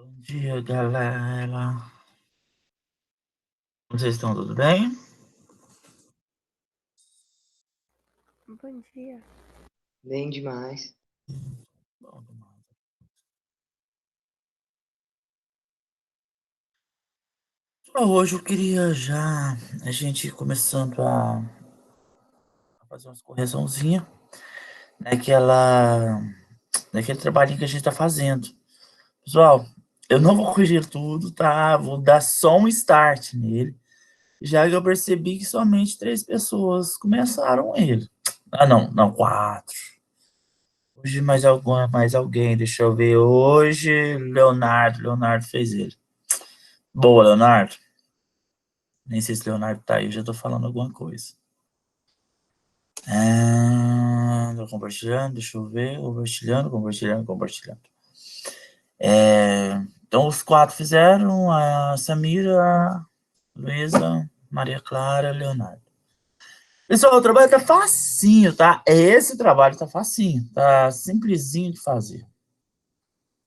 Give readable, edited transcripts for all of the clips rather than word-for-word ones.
Bom dia, galera. Vocês estão tudo bem? Bom dia. Bem demais. Bom demais. Hoje eu queria já a gente começando a fazer umas correçãozinhas naquele trabalhinho que a gente está fazendo. Pessoal, eu não vou corrigir tudo, tá? Vou dar só um start nele, já que eu percebi que somente 3 pessoas começaram ele. Ah, não, 4. Hoje mais alguém, deixa eu ver. Hoje, Leonardo fez ele. Boa, Leonardo. Nem sei se Leonardo tá aí, eu já tô falando alguma coisa. Tô compartilhando, deixa eu ver. Compartilhando. Então, os 4 fizeram, a Samira, a Luísa, Maria Clara, Leonardo. Pessoal, o trabalho tá facinho, tá? Esse trabalho tá facinho, tá simplesinho de fazer,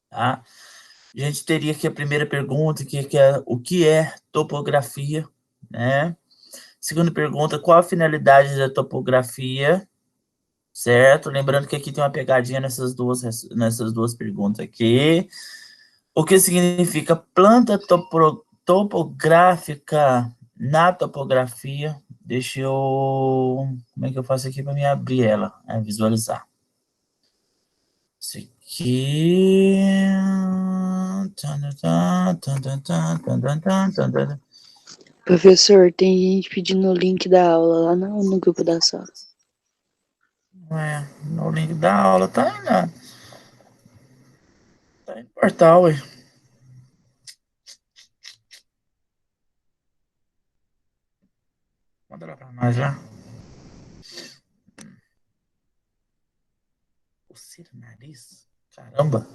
tá? A gente teria aqui a primeira pergunta, que é o que é topografia, né? Segunda pergunta, qual a finalidade da topografia, certo? Lembrando que aqui tem uma pegadinha nessas duas perguntas aqui. O que significa planta topográfica na topografia? Deixa eu... Como é que eu faço aqui para me abrir ela? Visualizar. Isso aqui... Professor, tem gente pedindo o link da aula lá no grupo da sala. No link da aula tá aí, né? Tá aí no portal, ué. Manda lá pra nós já. Coceira no nariz? Caramba.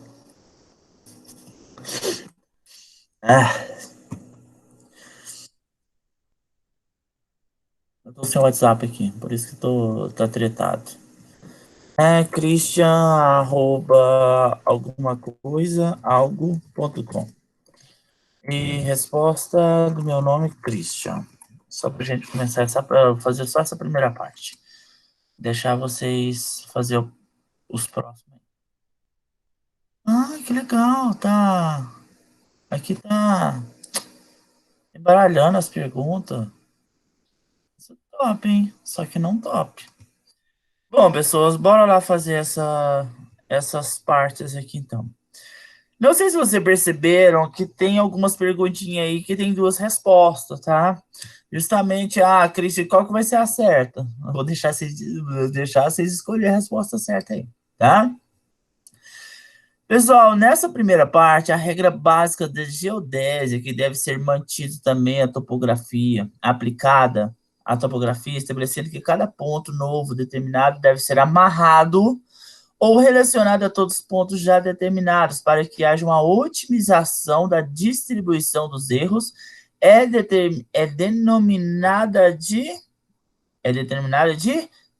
Eu tô sem o WhatsApp aqui, por isso que tá tretado. Christian, alguma coisa, algo.com. E resposta do meu nome, Christian. Só pra gente começar pra fazer só essa primeira parte. Deixar vocês fazer os próximos. Que legal, tá. Aqui tá embaralhando as perguntas. Isso é top, hein? Só que não top. Bom, pessoas, bora lá fazer essas partes aqui, então. Não sei se vocês perceberam que tem algumas perguntinhas aí que tem 2 respostas, tá? Justamente, Cristian, qual que vai ser a certa? Eu vou deixar vocês escolher a resposta certa aí, tá? Pessoal, nessa primeira parte, a regra básica da geodésia, que deve ser mantida também a topografia, aplicada à topografia, estabelecendo que cada ponto novo determinado deve ser amarrado ou relacionado a todos os pontos já determinados, para que haja uma otimização da distribuição dos erros, é determinada de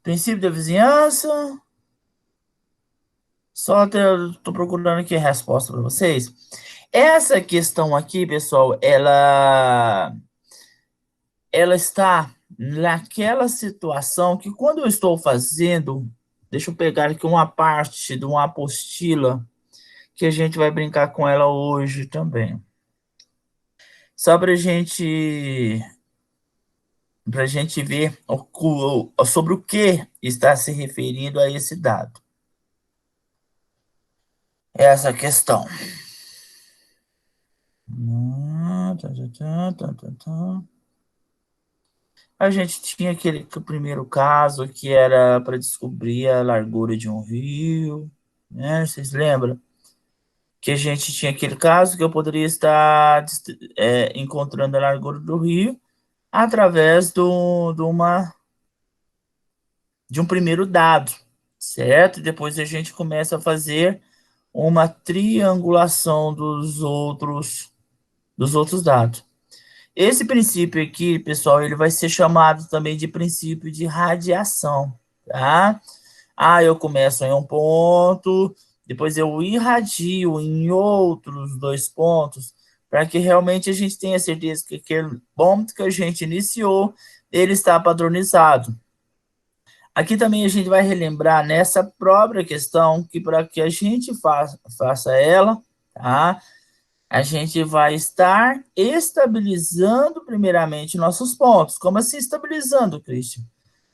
princípio da vizinhança. Só estou procurando aqui a resposta para vocês. Essa questão aqui, pessoal, ela está naquela situação que quando eu estou fazendo, deixa eu pegar aqui uma parte de uma apostila que a gente vai brincar com ela hoje também. Só para a gente ver sobre o que está se referindo a esse dado. Essa questão. A gente tinha o primeiro caso que era para descobrir a largura de um rio, né? Vocês lembram? Que a gente tinha aquele caso que eu poderia estar encontrando a largura do rio através de um primeiro dado, certo? E depois a gente começa a fazer uma triangulação dos outros dados. Esse princípio aqui, pessoal, ele vai ser chamado também de princípio de radiação, tá? Eu começo em um ponto, depois eu irradio em outros 2 pontos, para que realmente a gente tenha certeza que aquele ponto que a gente iniciou, ele está padronizado. Aqui também a gente vai relembrar nessa própria questão, que para que a gente faça ela, tá? A gente vai estar estabilizando primeiramente nossos pontos. Como assim estabilizando, Christian?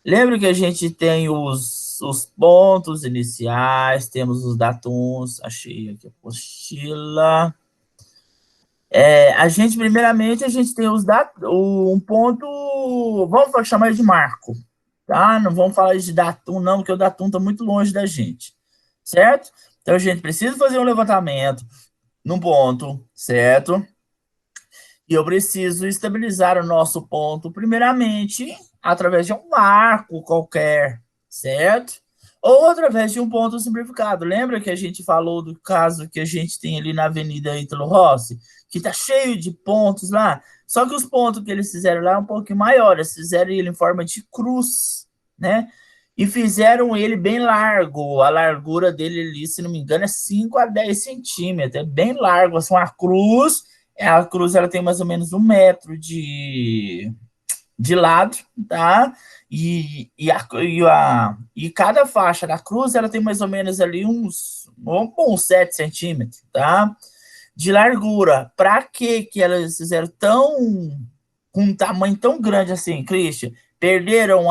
Lembra que a gente tem os pontos iniciais, temos os datums, achei aqui a apostila. Primeiramente, a gente tem um ponto, vamos chamar de marco, tá? Não vamos falar de datum, não, porque o datum está muito longe da gente, certo? Então, a gente precisa fazer um levantamento num ponto, certo? E eu preciso estabilizar o nosso ponto, primeiramente, através de um marco qualquer, certo? Ou através de um ponto simplificado. Lembra que a gente falou do caso que a gente tem ali na Avenida Ítalo Rossi, que está cheio de pontos lá? Só que os pontos que eles fizeram lá é um pouquinho maiores, fizeram ele em forma de cruz, né? E fizeram ele bem largo. A largura dele ali, se não me engano, é 5 a 10 centímetros. É bem largo, assim, uma cruz. A cruz ela tem mais ou menos 1 metro de lado, tá? E cada faixa da cruz ela tem mais ou menos ali uns 7 centímetros, tá? De largura. Para que elas fizeram com um tamanho tão grande assim, Christian? Perderam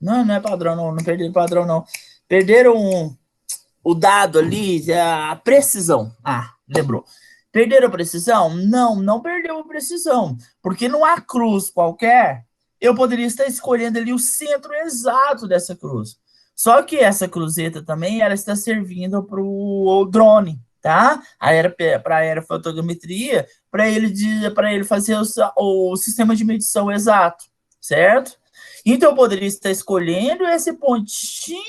não é padrão, não perderam padrão, não. Perderam o dado ali, a precisão. Lembrou. Perderam a precisão? Não perdeu a precisão. Porque numa cruz qualquer, eu poderia estar escolhendo ali o centro exato dessa cruz. Só que essa cruzeta também, ela está servindo para o drone, tá? Para a aerofotogrametria, para ele fazer o sistema de medição exato, certo? Então, eu poderia estar escolhendo esse pontinho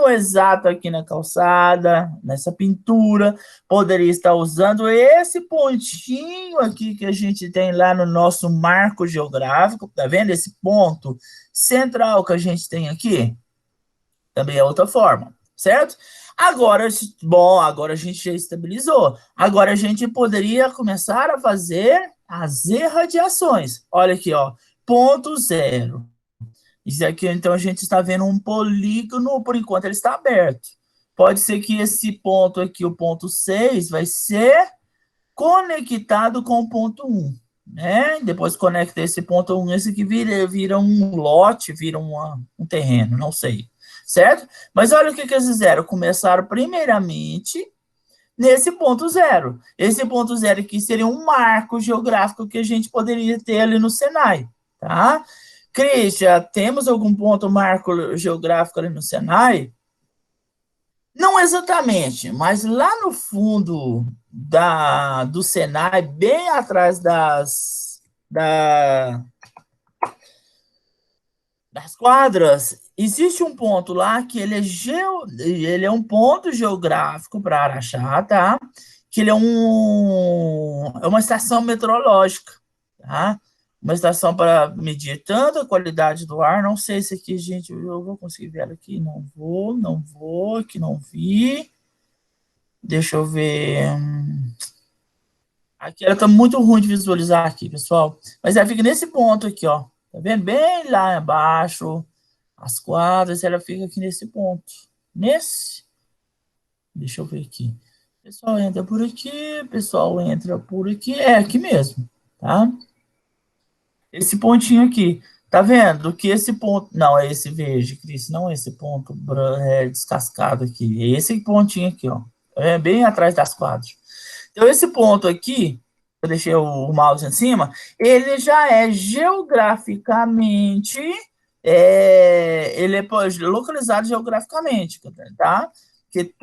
exato aqui na calçada, nessa pintura, poderia estar usando esse pontinho aqui que a gente tem lá no nosso marco geográfico, tá vendo? Esse ponto central que a gente tem aqui, também é outra forma, certo? Agora a gente já estabilizou. Agora a gente poderia começar a fazer as irradiações. Olha aqui, ó, ponto zero. Isso aqui, então, a gente está vendo um polígono, por enquanto ele está aberto. Pode ser que esse ponto aqui, o ponto 6, vai ser conectado com o ponto 1, né? Depois conecta esse ponto 1, esse aqui vira um lote, vira um terreno, não sei, certo? Mas olha o que eles fizeram, começaram primeiramente nesse ponto zero. Esse ponto zero aqui seria um marco geográfico que a gente poderia ter ali no Senai, tá? Christian, temos algum ponto marco geográfico ali no Senai? Não exatamente, mas lá no fundo do Senai, bem atrás das quadras, existe um ponto lá que ele é um ponto geográfico para Araxá, tá? Que ele é uma estação meteorológica, tá? Uma estação para medir tanto a qualidade do ar, não sei se aqui, gente, eu vou conseguir ver ela aqui, não vou, aqui não vi. Deixa eu ver. Aqui ela tá muito ruim de visualizar aqui, pessoal. Mas ela fica nesse ponto aqui, ó. Tá vendo? Bem lá embaixo, as quadras, ela fica aqui nesse ponto. Nesse. Deixa eu ver aqui. Pessoal entra por aqui, pessoal entra por aqui. É aqui mesmo, tá? Esse pontinho aqui. Tá vendo que esse ponto... Não, é esse verde, Cris. Não é esse ponto descascado aqui. É esse pontinho aqui, ó. É bem atrás das quadras. Então, esse ponto aqui, eu deixei o mouse em cima, ele já é geograficamente... ele é localizado geograficamente, tá? Porque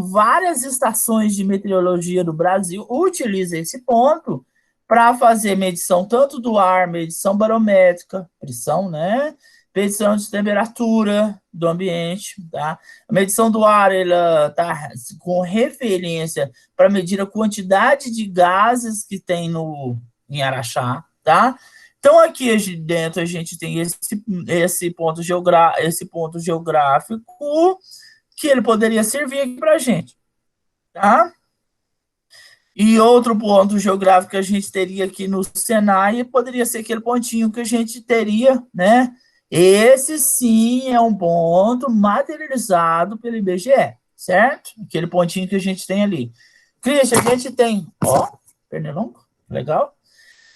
várias estações de meteorologia do Brasil utilizam esse ponto para fazer medição tanto do ar, medição barométrica, pressão, né? Medição de temperatura do ambiente, tá? A medição do ar, ela tá com referência para medir a quantidade de gases que tem em Araxá, tá? Então, aqui dentro a gente tem esse ponto geográfico que ele poderia servir aqui para a gente, tá? E outro ponto geográfico que a gente teria aqui no Senai poderia ser aquele pontinho que a gente teria, né? Esse sim é um ponto materializado pelo IBGE, certo? Aquele pontinho que a gente tem ali. Cristian, a gente tem, ó, pernilongo, legal.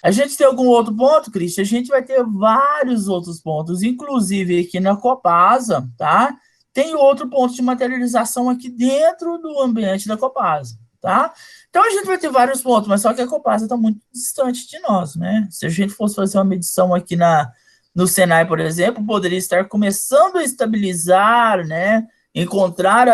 A gente tem algum outro ponto, Cristian? A gente vai ter vários outros pontos, inclusive aqui na Copasa, tá? Tem outro ponto de materialização aqui dentro do ambiente da Copasa, tá? Então, a gente vai ter vários pontos, mas só que a Copasa está muito distante de nós, né? Se a gente fosse fazer uma medição aqui no Senai, por exemplo, poderia estar começando a estabilizar, né? Encontrar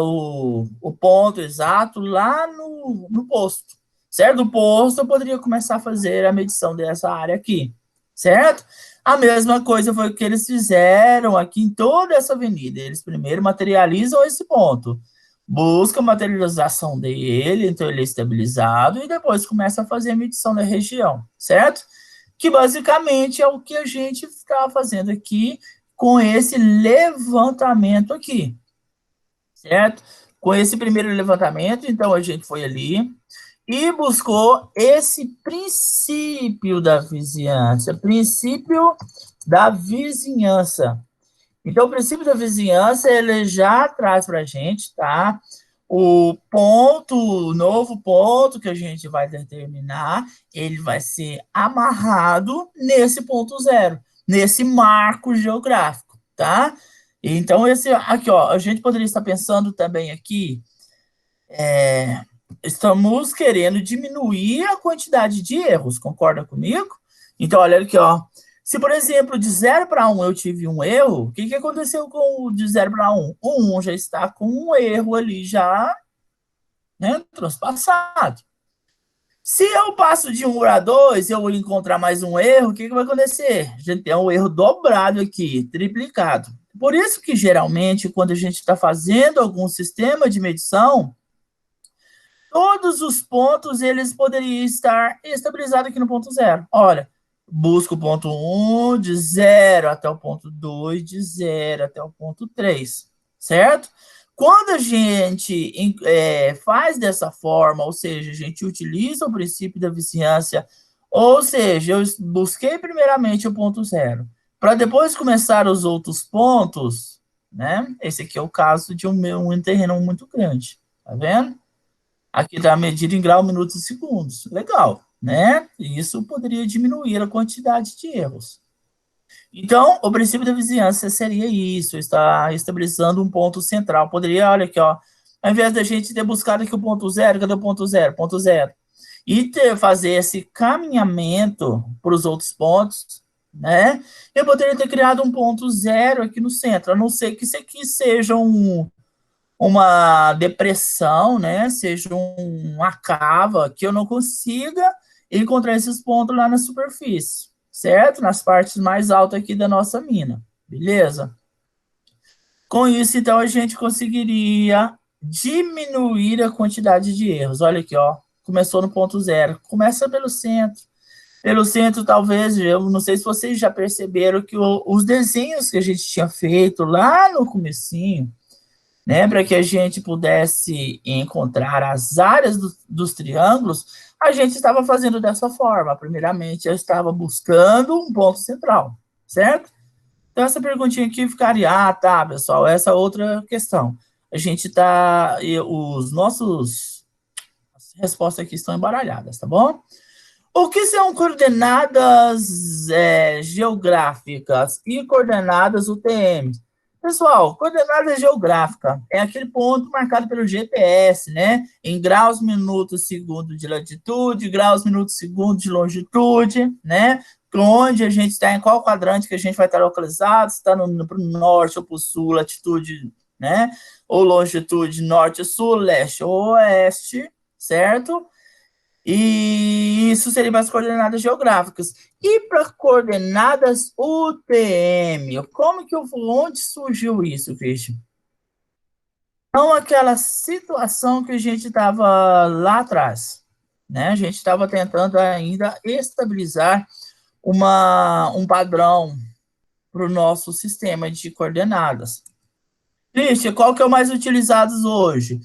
o ponto exato lá no posto, certo? Do posto, eu poderia começar a fazer a medição dessa área aqui, certo? A mesma coisa foi o que eles fizeram aqui em toda essa avenida. Eles primeiro materializam esse ponto, busca a materialização dele, então ele é estabilizado, e depois começa a fazer a medição da região, certo? Que basicamente é o que a gente está fazendo aqui com esse levantamento aqui, certo? Com esse primeiro levantamento, então a gente foi ali e buscou esse princípio da vizinhança, Então, o princípio da vizinhança, ele já traz para a gente, tá? O novo ponto que a gente vai determinar, ele vai ser amarrado nesse ponto zero, nesse marco geográfico, tá? Então, esse aqui, ó, a gente poderia estar pensando também aqui, estamos querendo diminuir a quantidade de erros, concorda comigo? Então, olha aqui, ó. Se, por exemplo, de 0 para 1 eu tive um erro, o que aconteceu com o de 0 para 1? O 1 já está com um erro ali já, né, transpassado. Se eu passo de 1 para 2, eu vou encontrar mais um erro, o que vai acontecer? A gente tem um erro dobrado aqui, triplicado. Por isso que, geralmente, quando a gente está fazendo algum sistema de medição, todos os pontos, eles poderiam estar estabilizados aqui no ponto zero. Olha, busca o ponto 1, de 0 até o ponto 2, de 0 até o ponto 3, certo? Quando a gente faz dessa forma, ou seja, a gente utiliza o princípio da vizinhança, ou seja, eu busquei primeiramente o ponto 0, para depois começar os outros pontos, né? Esse aqui é o caso de um terreno muito grande, tá vendo? Aqui está a medida em grau, minutos e segundos. Legal, né? Isso poderia diminuir a quantidade de erros. Então, o princípio da vizinhança seria isso, está estabilizando um ponto central. Poderia, olha aqui, ó, ao invés da gente ter buscado aqui o ponto zero, cadê o ponto zero? Ponto zero. E fazer esse caminhamento para os outros pontos, né? Eu poderia ter criado um ponto zero aqui no centro, a não ser que isso aqui seja uma depressão, né? Seja uma cava que eu não consiga encontrar esses pontos lá na superfície, certo? Nas partes mais altas aqui da nossa mina, beleza? Com isso, então, a gente conseguiria diminuir a quantidade de erros. Olha aqui, ó, começou no ponto zero. Começa pelo centro. Pelo centro, talvez, eu não sei se vocês já perceberam que os desenhos que a gente tinha feito lá no comecinho, né, para que a gente pudesse encontrar as áreas dos triângulos, a gente estava fazendo dessa forma. Primeiramente, eu estava buscando um ponto central, certo? Então, essa perguntinha aqui ficaria, tá, pessoal, essa outra questão. A gente está, as respostas aqui estão embaralhadas, tá bom? O que são coordenadas geográficas e coordenadas UTM? Pessoal, coordenada geográfica é aquele ponto marcado pelo GPS, né? Em graus, minutos, segundos de latitude, graus, minutos, segundos de longitude, né? Onde a gente está, em qual quadrante que a gente vai estar localizado, se está para o norte ou para o sul, latitude, né? Ou longitude norte, sul, leste ou oeste, certo? E isso seria as coordenadas geográficas. E para coordenadas UTM, onde surgiu isso, Christian? Então, aquela situação que a gente estava lá atrás, né? A gente estava tentando ainda estabilizar um padrão para o nosso sistema de coordenadas. Christian, qual que é o mais utilizado hoje?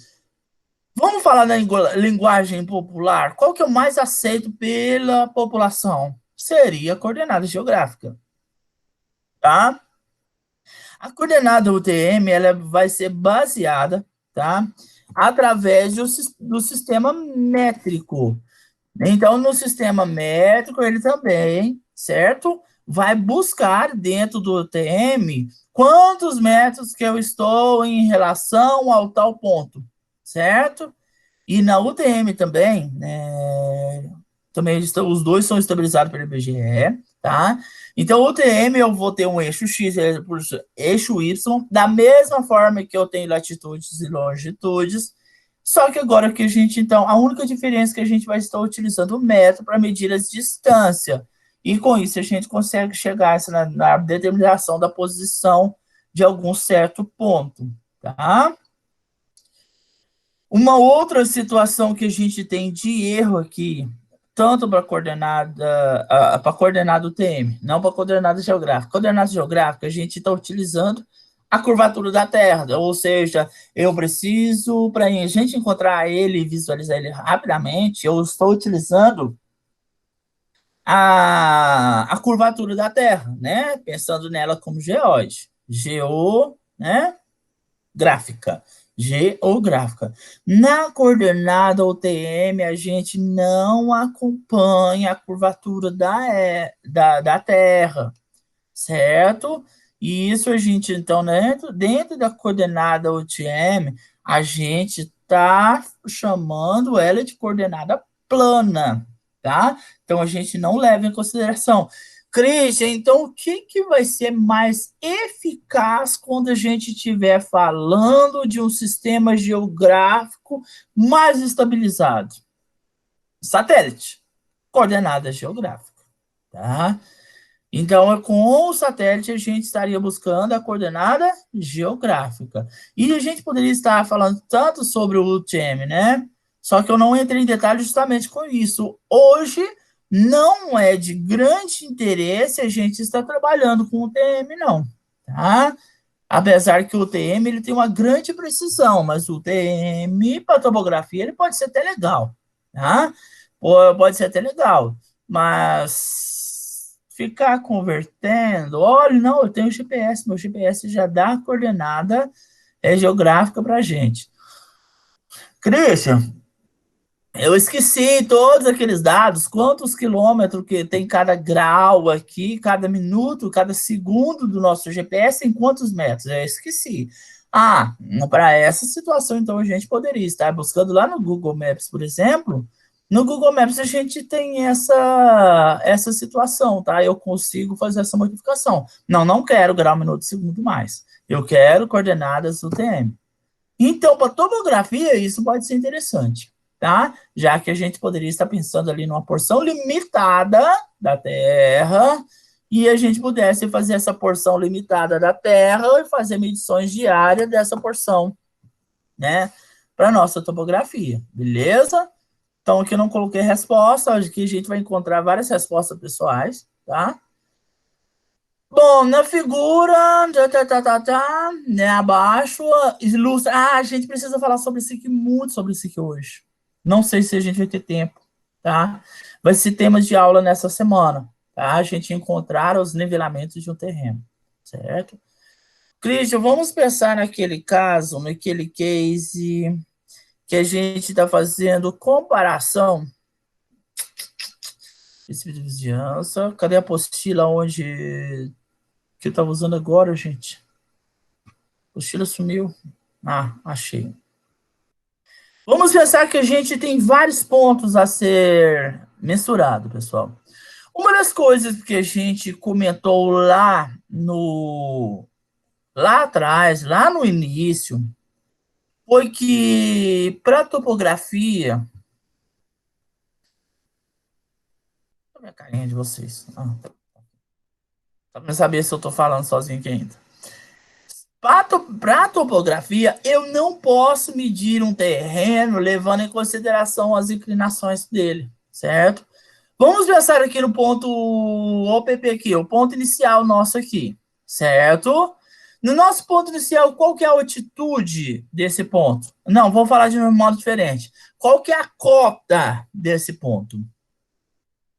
Vamos falar da linguagem popular. Qual que é o mais aceito pela população? Seria a coordenada geográfica, tá? A coordenada UTM, ela vai ser baseada, tá? Através do sistema métrico. Então, no sistema métrico, ele também, certo? Vai buscar dentro do UTM quantos metros que eu estou em relação ao tal ponto, certo? E na UTM também, também os dois são estabilizados pelo IBGE, tá? Então, o UTM eu vou ter um eixo X por eixo Y, da mesma forma que eu tenho latitudes e longitudes, só que agora que a gente, então, a única diferença é que a gente vai estar utilizando o metro para medir as distâncias, e com isso a gente consegue chegar na determinação da posição de algum certo ponto, tá? Uma outra situação que a gente tem de erro aqui, tanto para a coordenada UTM, não para a coordenada geográfica. Coordenada geográfica, a gente está utilizando a curvatura da Terra, ou seja, eu preciso, para a gente encontrar ele e visualizar ele rapidamente, eu estou utilizando a curvatura da Terra, né? Pensando nela como geóide. Né? Gráfica. Geográfica. Na coordenada UTM, a gente não acompanha a curvatura da Terra, certo? E isso a gente, então, dentro da coordenada UTM, a gente está chamando ela de coordenada plana, tá? Então, a gente não leva em consideração. Christian, então o que vai ser mais eficaz quando a gente estiver falando de um sistema geográfico mais estabilizado? Satélite, coordenada geográfica, tá? Então, com o satélite, a gente estaria buscando a coordenada geográfica. E a gente poderia estar falando tanto sobre o UTM, né? Só que eu não entrei em detalhes justamente com isso. Hoje, não é de grande interesse a gente estar trabalhando com o UTM, não. Tá? Apesar que o UTM ele tem uma grande precisão, mas o UTM para topografia ele pode ser até legal. Tá? Pode ser até legal. Mas ficar convertendo, olha, não, eu tenho GPS, meu GPS já dá a coordenada geográfica para a gente. Christian, eu esqueci todos aqueles dados, quantos quilômetros que tem cada grau aqui, cada minuto, cada segundo do nosso GPS, em quantos metros? Eu esqueci. Para essa situação, então, a gente poderia estar buscando lá no Google Maps, por exemplo. No Google Maps a gente tem essa situação, tá? Eu consigo fazer essa modificação. Não quero grau, minuto, segundo mais. Eu quero coordenadas UTM. Então, para topografia, isso pode ser interessante, tá? Já que a gente poderia estar pensando ali numa porção limitada da Terra e a gente pudesse fazer essa porção limitada da Terra e fazer medições diárias dessa porção, né? Para nossa topografia, beleza? Então, aqui eu não coloquei resposta, aqui a gente vai encontrar várias respostas pessoais, tá? Bom, na figura, né, abaixo, ilustra... a gente precisa falar sobre isso aqui, muito sobre isso aqui hoje. Não sei se a gente vai ter tempo, tá? Vai ser temas de aula nessa semana, tá? A gente encontrar os nivelamentos de um terreno, certo? Christian, vamos pensar naquele caso, naquele case que a gente está fazendo comparação. Princípio de vizinhança. Cadê a apostila onde que eu estava usando agora, gente? A apostila sumiu. Achei. Vamos pensar que a gente tem vários pontos a ser mensurado, pessoal. Uma das coisas que a gente comentou lá atrás, lá no início, foi que para topografia, a carinha de vocês. Só para saber se eu estou falando sozinho aqui ainda. Para a topografia, eu não posso medir um terreno levando em consideração as inclinações dele, certo? Vamos pensar aqui no ponto OPP aqui, o ponto inicial nosso aqui, certo? No nosso ponto inicial, qual que é a altitude desse ponto? Não, vou falar de um modo diferente. Qual que é a cota desse ponto?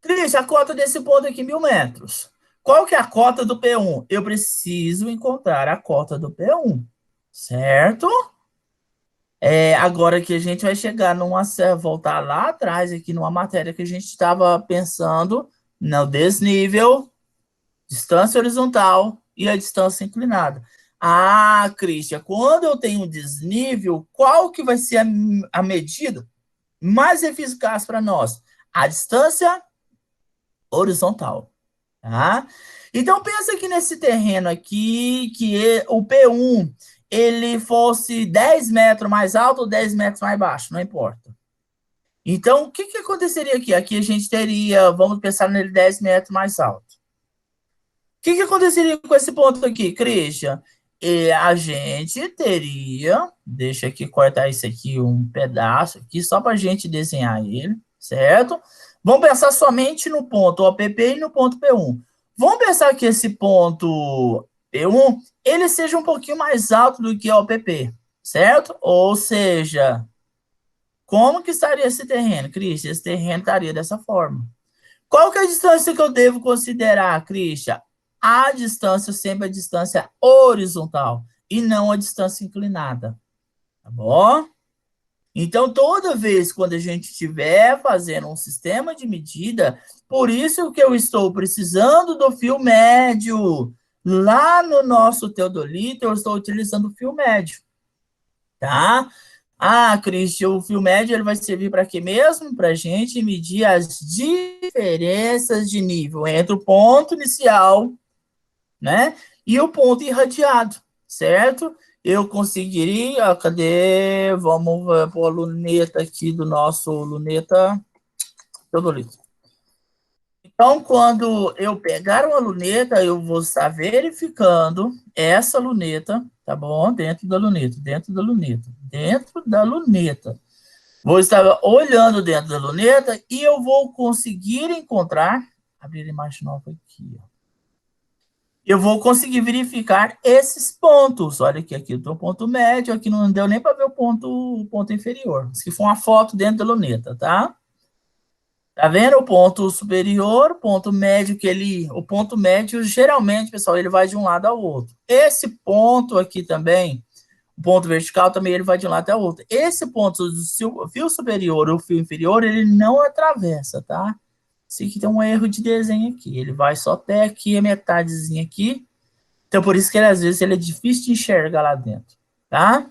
Cris, a cota desse ponto aqui, 1.000 metros. Qual que é a cota do P1? Eu preciso encontrar a cota do P1, certo? Agora que a gente vai chegar voltar lá atrás, aqui numa matéria que a gente estava pensando no desnível, distância horizontal e a distância inclinada. Ah, Cristian, quando eu tenho desnível, qual que vai ser a medida mais eficaz para nós? A distância horizontal, tá? Então, pensa que nesse terreno aqui, o P1, ele fosse 10 metros mais alto ou 10 metros mais baixo, não importa. Então, o que aconteceria aqui? Aqui a gente teria, vamos pensar nele 10 metros mais alto. O que aconteceria com esse ponto aqui, Christian? A gente teria, deixa aqui cortar isso aqui, um pedaço aqui, só para a gente desenhar ele, certo? Vamos pensar somente no ponto OPP e no ponto P1. Vamos pensar que esse ponto P1, ele seja um pouquinho mais alto do que o OPP, certo? Ou seja, como que estaria esse terreno, Christian? Esse terreno estaria dessa forma. Qual que é a distância que eu devo considerar, Christian? A distância sempre é a distância horizontal e não a distância inclinada, tá bom? Então, toda vez quando a gente estiver fazendo um sistema de medida, por isso que eu estou precisando do fio médio. Lá no nosso teodolito, eu estou utilizando o fio médio, tá? Ah, Cristian, o fio médio ele vai servir para quê mesmo? Para a gente medir as diferenças de nível entre o ponto inicial, né? E o ponto irradiado, certo? Eu conseguiria, cadê? Vamos pôr a luneta aqui do nosso luneta teodolito. Então, quando eu pegar uma luneta, eu vou estar verificando essa luneta, tá bom? Dentro da luneta, dentro da luneta, dentro da luneta. Vou estar olhando dentro da luneta e eu vou conseguir encontrar, abrir a imagem nova aqui, ó. Eu vou conseguir verificar esses pontos. Olha aqui eu tenho o ponto médio, aqui não deu nem para ver o ponto inferior. Se for uma foto dentro da luneta, tá? Tá vendo o ponto superior, ponto médio o ponto médio geralmente, pessoal, ele vai de um lado ao outro. Esse ponto aqui também, o ponto vertical também ele vai de um lado ao outro. Esse ponto do fio superior ou fio inferior, ele não atravessa, tá? Esse aqui tem um erro de desenho aqui, ele vai só até aqui a metadezinha aqui. Então por isso que às vezes ele é difícil de enxergar lá dentro, tá?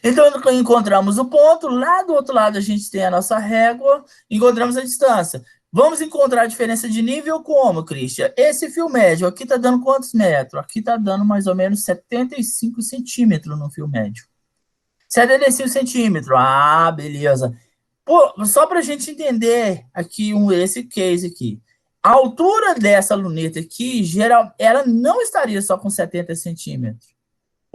Então, encontramos o ponto, lá do outro lado a gente tem a nossa régua, encontramos a distância. Vamos encontrar a diferença de nível como, Christian? Esse fio médio aqui está dando quantos metros? Aqui está dando mais ou menos 75 centímetros no fio médio. 75 centímetros, ah, beleza. Pô, só para a gente entender aqui esse case aqui. A altura dessa luneta aqui, ela não estaria só com 70 centímetros.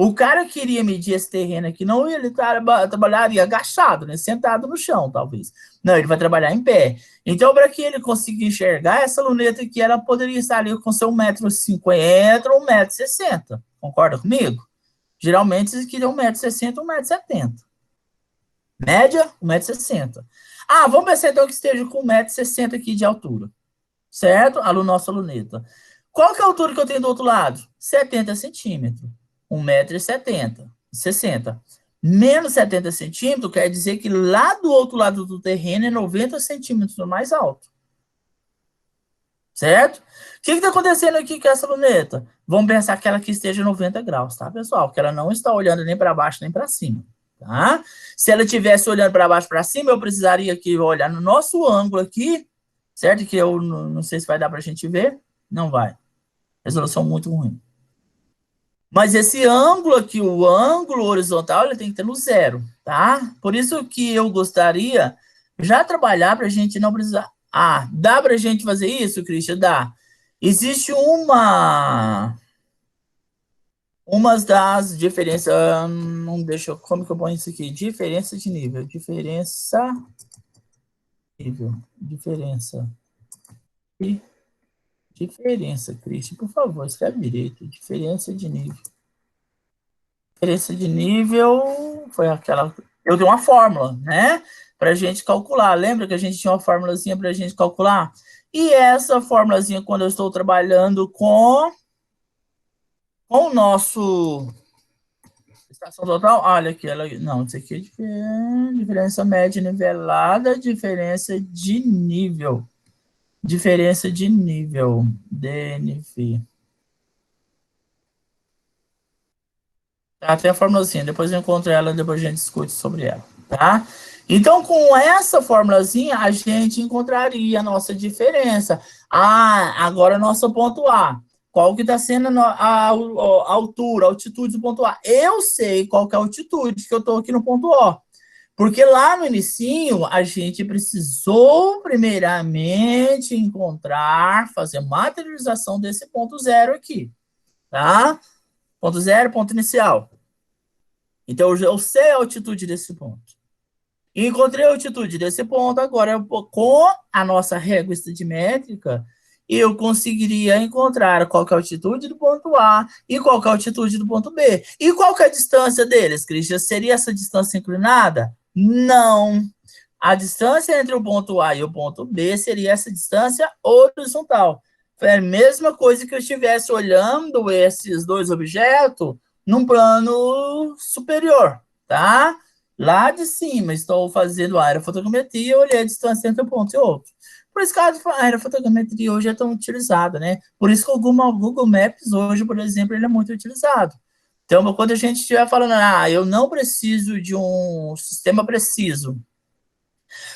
O cara que iria medir esse terreno aqui, não ele trabalharia agachado, né? Sentado no chão, talvez. Não, ele vai trabalhar em pé. Então, para que ele consiga enxergar, essa luneta aqui, ela poderia estar ali com seu 1,50 m ou 1,60 m. Concorda comigo? Geralmente, isso aqui é 1,60 m, 1,70 m. Média, 1,60 m. Ah, vamos pensar então que esteja com 1,60 m aqui de altura. Certo? A nossa luneta. Qual que é a altura que eu tenho do outro lado? 70 centímetros. 1,70 m, 60. Menos 70 centímetros quer dizer que lá do outro lado do terreno é 90 centímetros mais alto. Certo? O que está acontecendo aqui com essa luneta? Vamos pensar que ela aqui esteja 90 graus, tá, pessoal? Que ela não está olhando nem para baixo nem para cima, tá? Se ela estivesse olhando para baixo para cima, eu precisaria aqui olhar no nosso ângulo aqui, certo? Que eu não sei se vai dar para a gente ver. Não vai. Resolução muito ruim. Mas esse ângulo aqui, o ângulo horizontal, ele tem que ter no zero, tá? Por isso que eu gostaria já trabalhar para a gente não precisar... Ah, dá para a gente fazer isso, Christian? Dá. Existe umas das diferenças... Não deixa... Como que eu ponho isso aqui? Diferença de nível. Diferença nível. Diferença. Diferença, Cristian, por favor, escreve direito. Diferença de nível. Diferença de nível foi aquela... Eu dei uma fórmula, né? Para a gente calcular. Lembra que a gente tinha uma fórmulazinha para a gente calcular? E essa fórmulazinha, quando eu estou trabalhando com o nosso... Estação total, olha aqui, ela... Não, isso aqui é diferença média nivelada, diferença de nível. Diferença de nível, DNV. Tá, tem a formulazinha, depois eu encontro ela, depois a gente discute sobre ela, tá? Então, com essa formulazinha, a gente encontraria a nossa diferença. Ah, agora nosso ponto A. Qual que está sendo a altura, a altitude do ponto A? Eu sei qual que é a altitude que eu estou aqui no ponto O. Porque lá no inicinho, a gente precisou, primeiramente, encontrar, fazer materialização desse ponto zero aqui, tá? Ponto zero, ponto inicial. Então, eu sei a altitude desse ponto. E encontrei a altitude desse ponto, agora, com a nossa régua estadimétrica, eu conseguiria encontrar qual que é a altitude do ponto A e qual que é a altitude do ponto B. E qual que é a distância deles, Cristian? Seria essa distância inclinada? Não. A distância entre o ponto A e o ponto B seria essa distância horizontal. Foi a mesma coisa que eu estivesse olhando esses dois objetos num plano superior, tá? Lá de cima, estou fazendo aerofotogrametria, eu olhei a distância entre um ponto e outro. Por isso que a aerofotogrametria hoje é tão utilizada, né? Por isso que o Google Maps hoje, por exemplo, ele é muito utilizado. Então, quando a gente estiver falando, eu não preciso de um sistema preciso,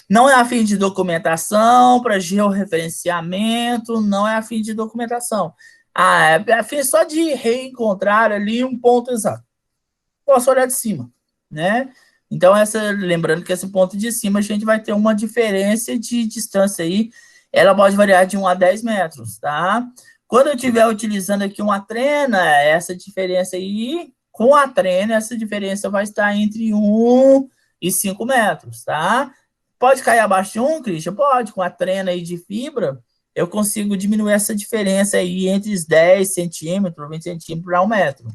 não é a fim de documentação, para georreferenciamento, não é a fim de documentação. É a fim só de reencontrar ali um ponto exato. Posso olhar de cima, né? Então, lembrando que esse ponto de cima, a gente vai ter uma diferença de distância aí, ela pode variar de 1 a 10 metros, tá? Quando eu estiver utilizando aqui uma trena, essa diferença aí, com a trena, essa diferença vai estar entre 1 e 5 metros, tá? Pode cair abaixo de 1, Christian? Pode, com a trena aí de fibra, eu consigo diminuir essa diferença aí entre os 10 centímetros, 20 centímetros para 1 metro.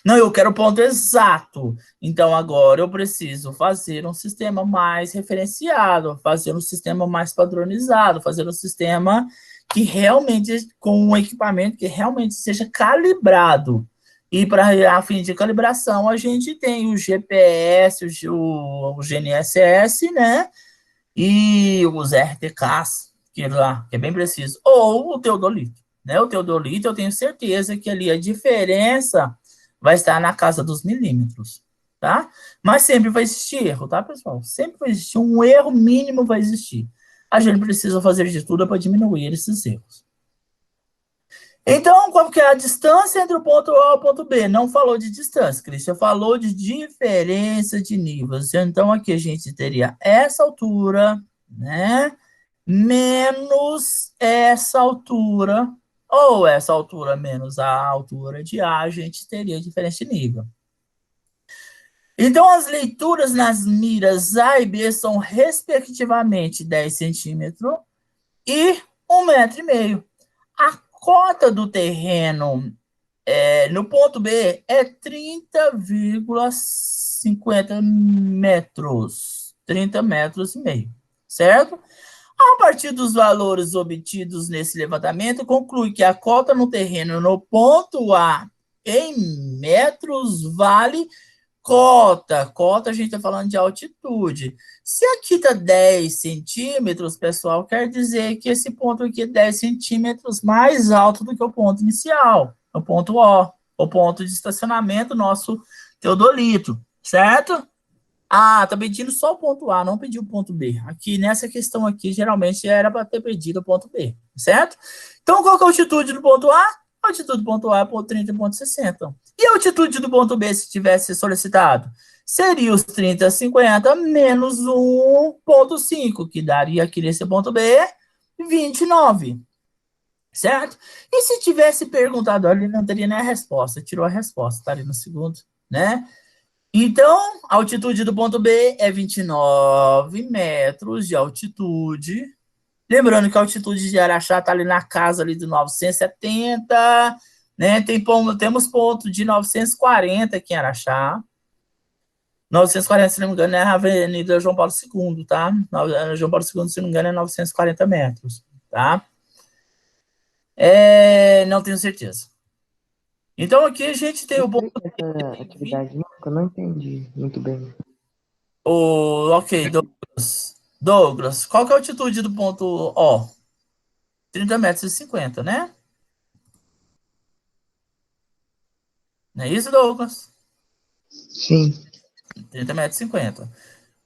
Não, eu quero o ponto exato. Então, agora eu preciso fazer um sistema mais referenciado, fazer um sistema mais padronizado, fazer um sistema que realmente, com um equipamento que realmente seja calibrado. E para a fim de calibração, a gente tem o GPS, o GNSS, né? E os RTKs, que é bem preciso. Ou o teodolito, né? O teodolito, eu tenho certeza que ali a diferença vai estar na casa dos milímetros, tá? Mas sempre vai existir erro, tá, pessoal? Sempre vai existir, um erro mínimo vai existir. A gente precisa fazer de tudo para diminuir esses erros. Então, qual que é a distância entre o ponto A e o ponto B? Não falou de distância, Cristian, falou de diferença de níveis. Então, aqui a gente teria essa altura, né? Menos essa altura, ou essa altura menos a altura de A, a gente teria diferença de nível. Então, as leituras nas miras A e B são, respectivamente, 10 centímetros e 1,5 metro. A cota do terreno no ponto B é 30,50 metros. 30 metros e meio, certo? A partir dos valores obtidos nesse levantamento, conclui que a cota no terreno no ponto A em metros vale cota. Cota, a gente está falando de altitude. Se aqui está 10 centímetros, pessoal, quer dizer que esse ponto aqui é 10 centímetros mais alto do que o ponto inicial, o ponto O, o ponto de estacionamento nosso teodolito, certo? Tá pedindo só o ponto A, não pediu o ponto B. Aqui, nessa questão aqui, geralmente era para ter pedido o ponto B, certo? Então, qual que é a altitude do ponto A? A altitude do ponto A é 30,60. E a altitude do ponto B, se tivesse solicitado? Seria os 30,50 menos 1,5, que daria aqui nesse ponto B 29, certo? E se tivesse perguntado, ele não teria nem a resposta, tirou a resposta, estaria no segundo, né? Então, a altitude do ponto B é 29 metros de altitude. Lembrando que a altitude de Araxá está ali na casa ali de 970, né? Temos ponto de 940 aqui em Araxá. 940, se não me engano, é a Avenida João Paulo II, tá? João Paulo II, se não me engano, é 940 metros, tá? Não tenho certeza. Então, aqui a gente tem o ponto... Essa atividade que eu não entendi muito bem. Ok, Douglas, qual que é a altitude do ponto O? 30 metros e 50, né? Não é isso, Douglas? Sim. 30 metros e 50.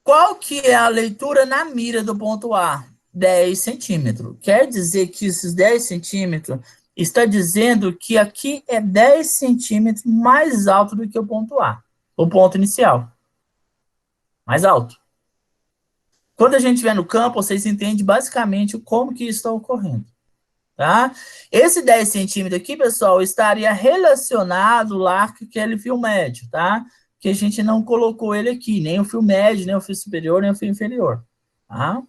Qual que é a leitura na mira do ponto A? 10 centímetros. Quer dizer que esses 10 centímetros está dizendo que aqui é 10 centímetros mais alto do que o ponto A, o ponto inicial. Mais alto. Quando a gente estiver no campo, vocês entendem basicamente como que isso está ocorrendo. Tá? Esse 10 centímetros aqui, pessoal, estaria relacionado lá com aquele fio médio, tá? Que a gente não colocou ele aqui, nem o fio médio, nem o fio superior, nem o fio inferior. Tá?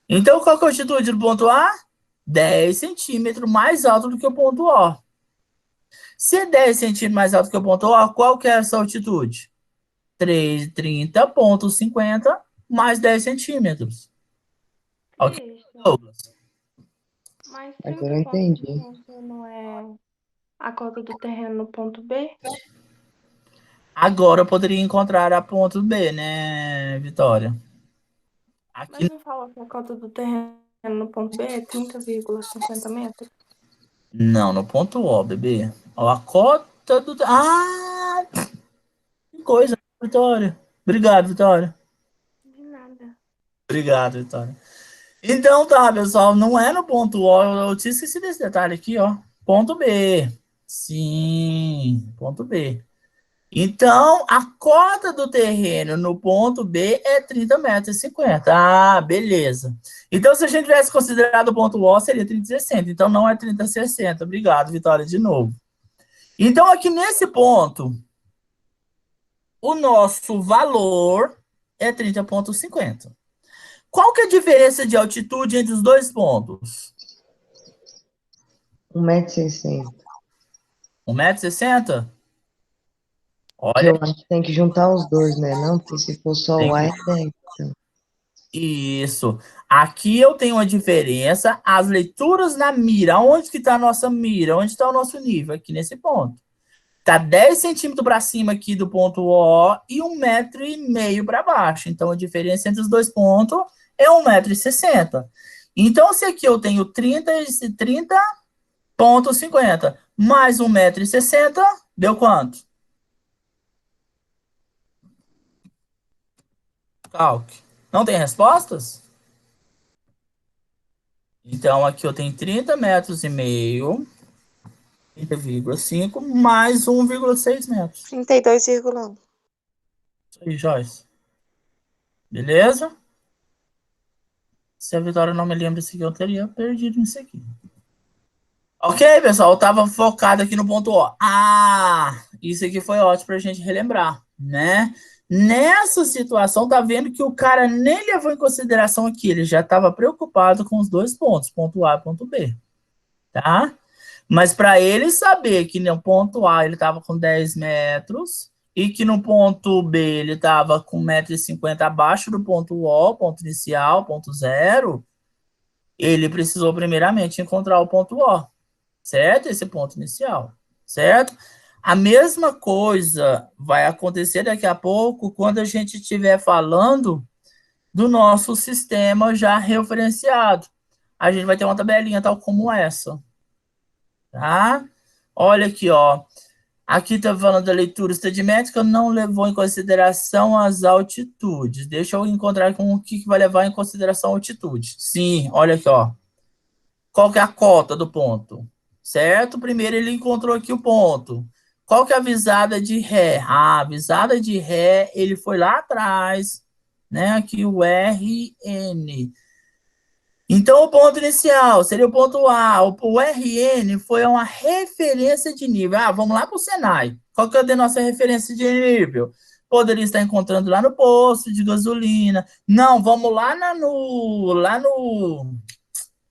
Então, qual que é a altitude do ponto A? 10 centímetros mais alto do que o ponto O. Se é 10 centímetros mais alto que o ponto O, qual que é essa altitude? 30,50 mais 10 centímetros. Ok, Cristian, Douglas? mas Agora eu entendi. 30,50 não é a cota do terreno no ponto B? Agora eu poderia encontrar a ponto B, né, Vitória? Aqui Mas não fala que a cota do terreno no ponto B é 30,50 metros? não, no ponto O, bebê. Ó, a cota do... Ah, que coisa, Vitória. Obrigado, Vitória. De nada. Obrigado, Vitória. Então tá, pessoal, não é no ponto O, eu tinha esquecido desse detalhe aqui, ó. Ponto B. Sim, ponto B. Então, a cota do terreno no ponto B é 30 metros e 50. Ah, beleza. Então, se a gente tivesse considerado o ponto O, seria 30,60. Então, não é 30,60. Obrigado, Vitória, de novo. Então, aqui nesse ponto, o nosso valor é 30,50. Qual que é a diferença de altitude entre os dois pontos? 1,60 m. 1,60 m? Que Olha, eu acho que tem que juntar os dois, né? Não, porque se for só tem o A que... é 10. Isso. Aqui eu tenho uma diferença, as leituras na mira. Onde que está a nossa mira? Onde está o nosso nível? Aqui nesse ponto. Está 10 centímetros para cima aqui do ponto O e 1,5 m para baixo. Então, a diferença entre os dois pontos é 1,60 m. Então, se aqui eu tenho 30,50 mais 1,60 m, deu quanto? Calque. Não tem respostas? Então, aqui eu tenho 30 metros e meio, 30,5 mais 1,6 metros. 32,1. Isso aí, Joyce. Beleza? Se a Vitória não me lembra isso aqui, eu teria perdido isso aqui. Ok, pessoal? Eu estava focado aqui no ponto O. Ah, isso aqui foi ótimo para a gente relembrar, né? Nessa situação, tá vendo que o cara nem levou em consideração aqui, ele já estava preocupado com os dois pontos, ponto A e ponto B, tá? Mas para ele saber que no ponto A ele estava com 10 metros e que no ponto B ele estava com 1,50 m abaixo do ponto O, ponto inicial, ponto zero, ele precisou primeiramente encontrar o ponto O, certo? Esse ponto inicial, certo? A mesma coisa vai acontecer daqui a pouco quando a gente estiver falando do nosso sistema já referenciado. A gente vai ter uma tabelinha tal como essa, tá? Olha aqui, ó. Aqui está falando da leitura estadimétrica, não levou em consideração as altitudes. Deixa eu encontrar com o que vai levar em consideração a altitude. Sim, olha aqui, ó. Qual que é a cota do ponto? Certo? Primeiro ele encontrou aqui o ponto. Qual que é a visada de ré? Ah, a visada de ré, ele foi lá atrás, né? Aqui o RN. Então, o ponto inicial seria o ponto A. O RN foi uma referência de nível. Ah, vamos lá para o Senai. Qual que é a nossa referência de nível? poderia estar encontrando lá no posto de gasolina. Não, vamos lá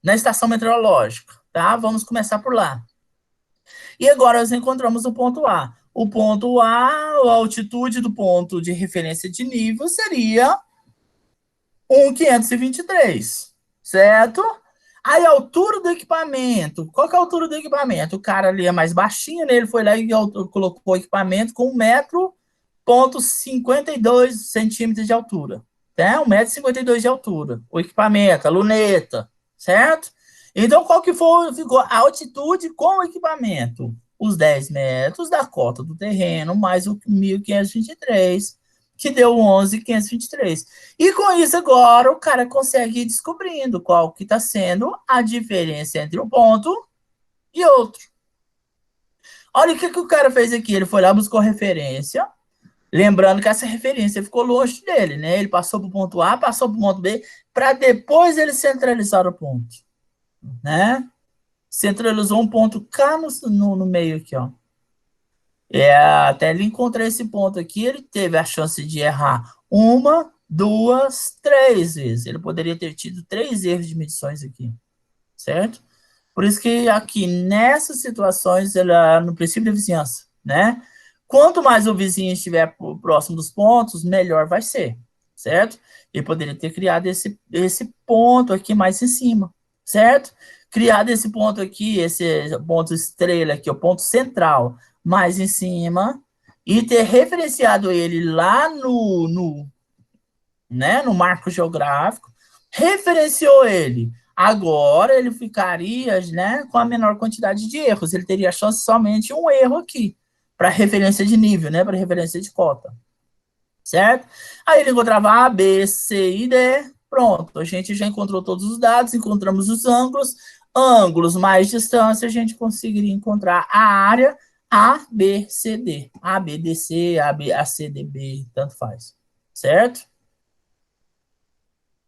na estação meteorológica, tá? Vamos começar por lá. E agora nós encontramos o ponto A. O ponto A, a altitude do ponto de referência de nível seria 1.523, certo? Aí a altura do equipamento, qual que é a altura do equipamento? O cara ali é mais baixinho, né? Ele foi lá e colocou o equipamento com 1,52 m de altura, né? 1,52 m de altura, o equipamento, a luneta, certo? Então, qual que ficou a altitude com o equipamento? Os 10 metros da cota do terreno, mais o 1.523, que deu 11.523. E com isso agora o cara consegue ir descobrindo qual que está sendo a diferença entre um ponto e outro. Olha o que o cara fez aqui, ele foi lá, buscou referência, lembrando que essa referência ficou longe dele, né? Ele passou para o ponto A, passou para o ponto B, para depois ele centralizar o ponto, né? Centralizou um ponto cá no meio aqui, ó. Até ele encontrar esse ponto aqui, ele teve a chance de errar 1, 2, 3 vezes. Ele poderia ter tido 3 erros de medições aqui, certo? Por isso que aqui, nessas situações, no princípio da vizinhança, né? Quanto mais o vizinho estiver próximo dos pontos, melhor vai ser, certo? Ele poderia ter criado esse ponto aqui mais em cima, certo? Criado esse ponto aqui, esse ponto estrela aqui, o ponto central, mais em cima, e ter referenciado ele lá né, no marco geográfico, referenciou ele. Agora ele ficaria, né, com a menor quantidade de erros. Ele teria chance somente um erro aqui, para referência de nível, né, para referência de cota. Certo? Aí ele encontrava A, B, C e D. Pronto, a gente já encontrou todos os dados, encontramos os ângulos mais distância, a gente conseguiria encontrar a área A, B, C, D. A, B, D, C, A, B, A, C, D, B, tanto faz. Certo?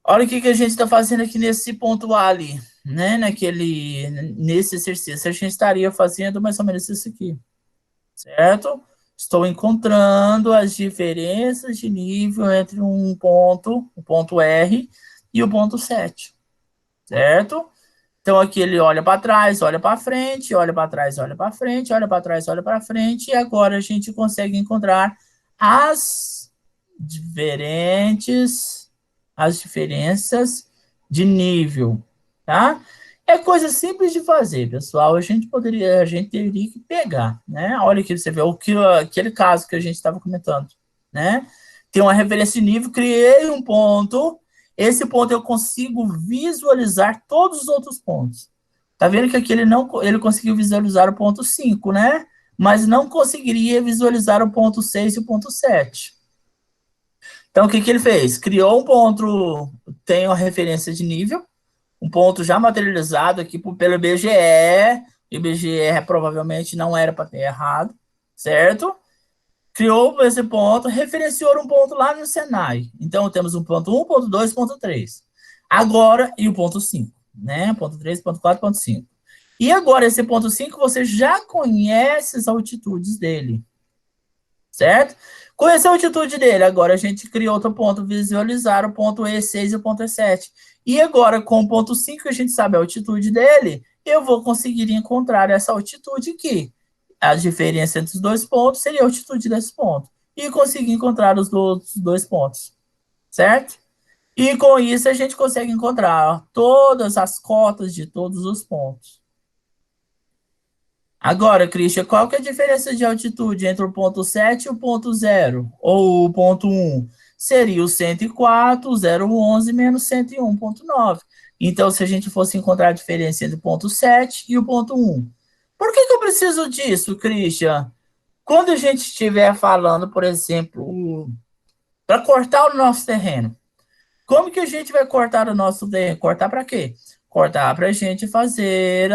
Olha o que a gente está fazendo aqui nesse ponto A ali, né? Nesse exercício, a gente estaria fazendo mais ou menos isso aqui, certo? Estou encontrando as diferenças de nível entre o ponto R, e o ponto 7, certo? Então, aqui ele olha para trás, olha para frente, olha para trás, olha para frente, olha para trás, olha para frente, e agora a gente consegue encontrar as diferenças de nível, tá? É coisa simples de fazer, pessoal. A gente teria que pegar, né? Olha aqui, você vê aquele caso que a gente estava comentando, né? Tem uma referência de nível, criei um ponto, esse ponto eu consigo visualizar todos os outros pontos. Tá vendo que aqui ele conseguiu visualizar o ponto 5, né? Mas não conseguiria visualizar o ponto 6 e o ponto 7. Então, o que ele fez? Criou um ponto, tem uma referência de nível, um ponto já materializado aqui pelo IBGE, o IBGE provavelmente não era para ter errado, certo? Criou esse ponto, referenciou um ponto lá no Senai. Então, temos um ponto 1, ponto 2, ponto 3. Agora, e o ponto 5, né? Ponto 3, ponto 4, ponto 5. E agora, esse ponto 5, você já conhece as altitudes dele, certo? Conheceu a altitude dele, agora a gente criou outro ponto, visualizar o ponto E6 e o ponto E7. E agora, com o ponto 5, a gente sabe a altitude dele, eu vou conseguir encontrar essa altitude aqui. A diferença entre os dois pontos seria a altitude desse ponto. E conseguir encontrar os outros dois pontos, certo? E com isso a gente consegue encontrar todas as cotas de todos os pontos. Agora, Christian, qual que é a diferença de altitude entre o ponto 7 e o ponto 0? Ou o ponto 1? Seria o 104, 011 menos 101,9. Então, se a gente fosse encontrar a diferença entre o ponto 7 e o ponto 1. Por que eu preciso disso, Christian? Quando a gente estiver falando, por exemplo, para cortar o nosso terreno, como que a gente vai cortar o nosso terreno? Cortar para quê? Cortar para a gente fazer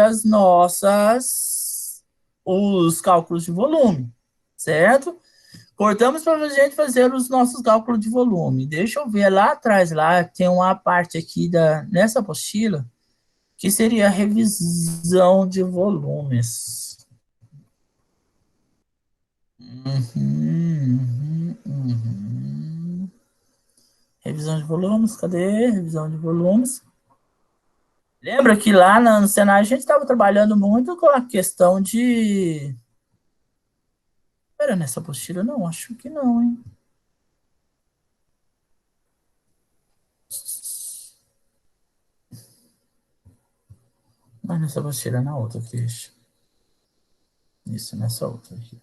os cálculos de volume, certo? Cortamos para a gente fazer os nossos cálculos de volume. Deixa eu ver lá atrás, lá tem uma parte aqui nessa apostila, que seria a revisão de volumes. revisão de volumes, cadê? Revisão de volumes. Lembra que lá no Senai a gente estava trabalhando muito com a questão de... Era nessa apostila? Não, acho que não, hein? Não, nessa apostila, na outra, Cristian. Isso, nessa outra aqui.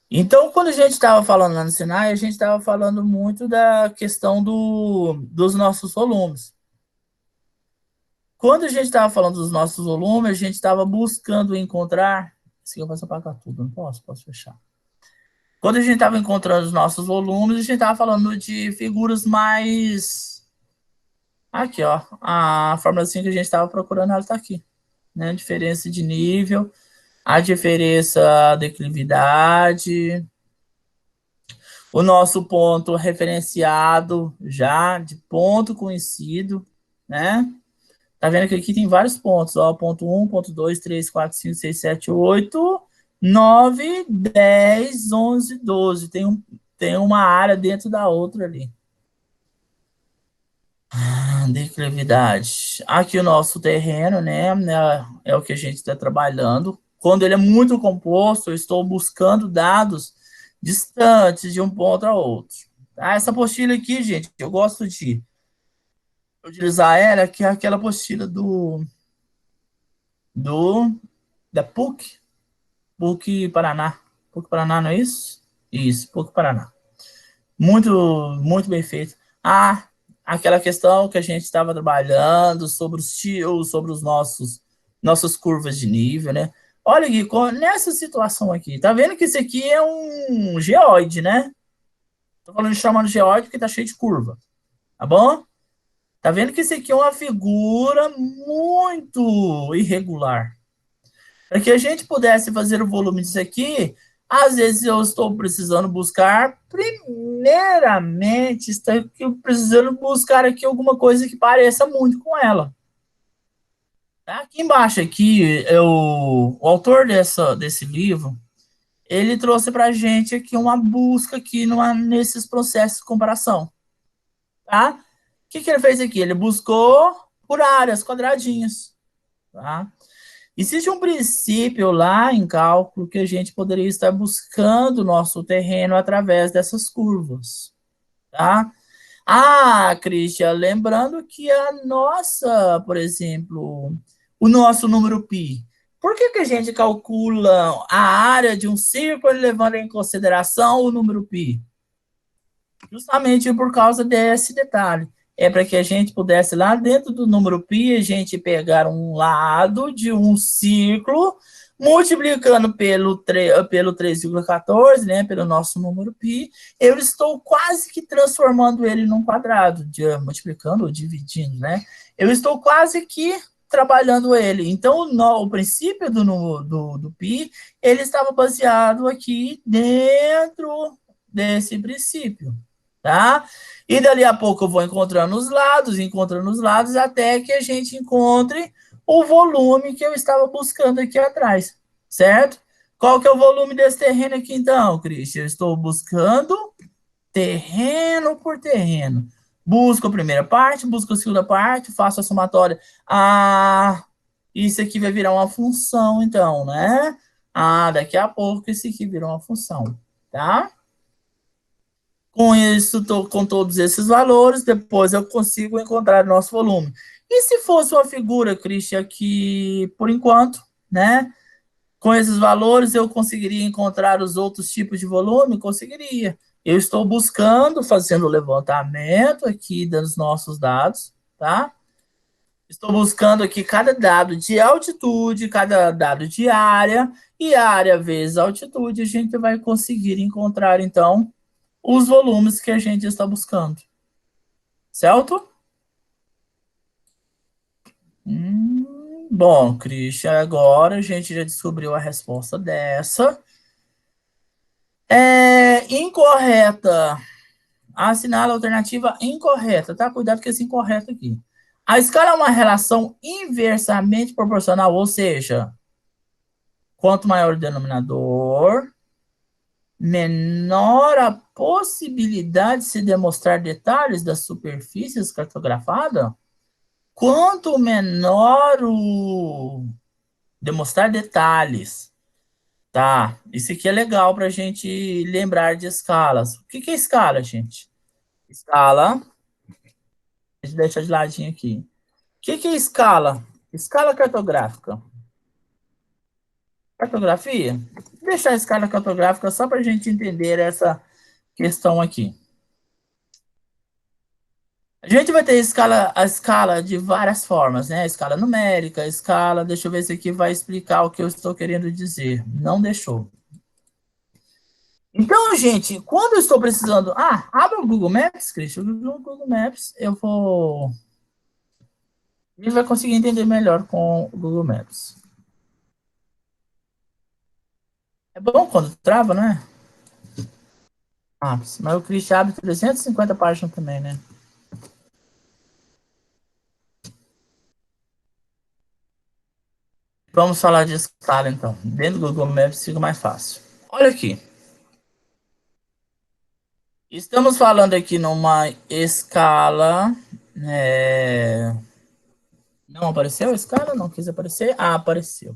Então, quando a gente estava falando lá no Senai, a gente estava falando muito da questão dos nossos volumes. Quando a gente estava falando dos nossos volumes, a gente estava buscando encontrar... Esse aqui eu posso apagar tudo, não posso? Posso fechar. Quando a gente estava encontrando os nossos volumes, a gente estava falando de figuras mais... Aqui, ó. A fórmula 5 que a gente estava procurando, ela está aqui. Né? Diferença de nível, a diferença de declividade, o nosso ponto referenciado já, de ponto conhecido, né? Tá vendo que aqui tem vários pontos, ó, ponto 1, ponto 2, 3, 4, 5, 6, 7, 8, 9, 10, 11, 12. Tem uma área dentro da outra ali. Declividade. Aqui o nosso terreno, né, é o que a gente está trabalhando. Quando ele é muito composto, eu estou buscando dados distantes de um ponto a outro. Tá? Essa apostila aqui, gente, eu gosto de utilizar ela, que é aquela apostila da PUC Paraná. PUC Paraná, não é isso? Isso, PUC Paraná. Muito, muito bem feito. Aquela questão que a gente estava trabalhando sobre os nossas curvas de nível, né? Olha aqui, nessa situação aqui, tá vendo que esse aqui é um geóide, né? Tô chamando geóide porque tá cheio de curva, tá bom? Tá vendo que esse aqui é uma figura muito irregular. Para que a gente pudesse fazer o volume disso aqui, às vezes eu estou precisando buscar, primeiramente, estou precisando buscar aqui alguma coisa que pareça muito com ela. Tá? Aqui embaixo, aqui, o autor desse livro, ele trouxe para a gente aqui uma busca aqui nesses processos de comparação. Tá? O que ele fez aqui? Ele buscou por áreas, quadradinhos. Tá? Existe um princípio lá em cálculo que a gente poderia estar buscando o nosso terreno através dessas curvas, tá? Cristian, lembrando que por exemplo, o nosso número π, por que a gente calcula a área de um círculo levando em consideração o número π? Justamente por causa desse detalhe. É para que a gente pudesse, lá dentro do número π, a gente pegar um lado de um círculo, multiplicando pelo 3,14, né, pelo nosso número π, eu estou quase que transformando ele num quadrado, multiplicando ou dividindo, né? Eu estou quase que trabalhando ele. Então, o princípio do π, ele estava baseado aqui dentro desse princípio. Tá? E dali a pouco eu vou encontrando os lados, até que a gente encontre o volume que eu estava buscando aqui atrás, certo? Qual que é o volume desse terreno aqui, então, Cristian? Eu estou buscando terreno por terreno. Busco a primeira parte, busco a segunda parte, faço a somatória. Isso aqui vai virar uma função, então, né? Daqui a pouco isso aqui virou uma função, tá? Com isso, com todos esses valores, depois eu consigo encontrar o nosso volume. E se fosse uma figura, Christian, que, por enquanto, né, com esses valores eu conseguiria encontrar os outros tipos de volume? Conseguiria. Eu estou buscando, fazendo o levantamento aqui dos nossos dados, tá? Estou buscando aqui cada dado de altitude, cada dado de área, e área vezes altitude, a gente vai conseguir encontrar, então, os volumes que a gente está buscando. Certo? Bom, Christian, agora a gente já descobriu a resposta dessa. Incorreta. Assinala a alternativa incorreta, tá? Cuidado com esse incorreto aqui. A escala é uma relação inversamente proporcional, ou seja, quanto maior o denominador, menor a possibilidade de se demonstrar detalhes das superfícies cartografadas, quanto menor o demonstrar detalhes. Tá, isso aqui é legal para a gente lembrar de escalas. O que é escala, gente? Escala, a gente deixa de ladinho aqui. O que é escala? Escala cartográfica. Cartografia? Vou deixar a escala cartográfica só para a gente entender essa questão aqui. A gente vai ter a escala de várias formas, né? A escala numérica, a escala... Deixa eu ver se aqui vai explicar o que eu estou querendo dizer. Não deixou. Então, gente, quando eu estou precisando... abre o Google Maps, Christian. O Google Maps, eu vou... A gente vai conseguir entender melhor com o Google Maps. É bom quando trava, né? Mas o Christian abre 350 páginas também, né? Vamos falar de escala, então. Dentro do Google Maps fica mais fácil. Olha aqui. Estamos falando aqui numa escala... Não apareceu a escala? Não quis aparecer? Apareceu.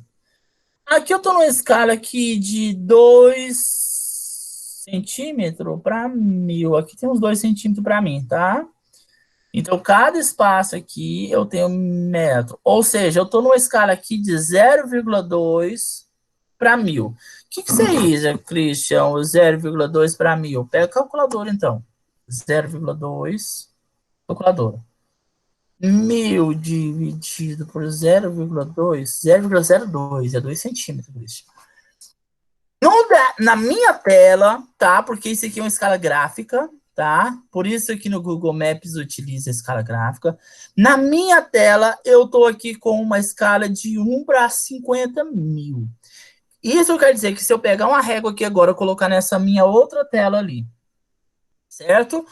Aqui eu estou numa escala aqui de 2 centímetros para 1000. Aqui tem uns 2 centímetros para mim, tá? Então, cada espaço aqui eu tenho metro. Ou seja, eu estou numa escala aqui de 0,2 para 1000. O que seria, Christian, o 0,2 para 1000? Pega a calculadora, então. 0,2, calculadora. 1000 dividido por 0,2, 0,02, é 2 centímetros, Christian. Na minha tela, tá? Porque isso aqui é uma escala gráfica, tá? Por isso aqui no Google Maps utiliza a escala gráfica. Na minha tela, eu tô aqui com uma escala de 1 para 50 mil. Isso quer dizer que se eu pegar uma régua aqui agora e colocar nessa minha outra tela ali, certo?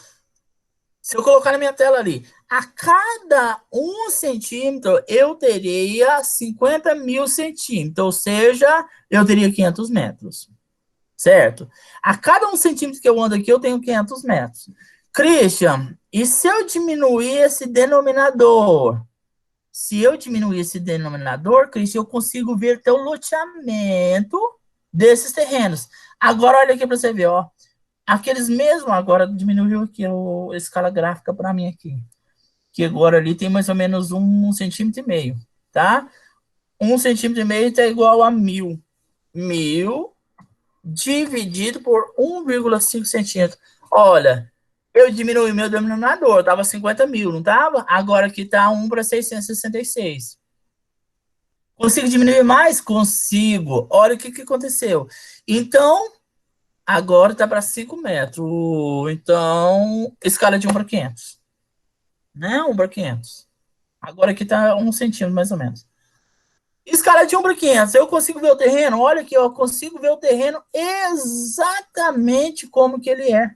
Se eu colocar na minha tela ali, a cada 1 centímetro, eu teria 50 mil centímetros, ou seja, eu teria 500 metros, certo? A cada 1 centímetro que eu ando aqui, eu tenho 500 metros. Christian, e se eu diminuir esse denominador? Se eu diminuir esse denominador, Christian, eu consigo ver até o loteamento desses terrenos. Agora, olha aqui para você ver, ó. Aqueles mesmo, agora diminuiu aqui a escala gráfica para mim aqui. Que agora ali tem mais ou menos 1,5 centímetro, tá? 1,5 centímetro é igual a 1000. 1000 dividido por 1,5 centímetros. Olha, eu diminui meu denominador, tava 50 mil, não tava? Agora aqui tá 1 para 666. Consigo diminuir mais? Consigo. Olha o que aconteceu. Então, agora tá para 5 metros. Então, escala de 1 para 500. Né? 1 para 500. Agora aqui tá 1 centímetro, mais ou menos. Escala de 1 para 500. Eu consigo ver o terreno? Olha aqui, eu consigo ver o terreno exatamente como que ele é.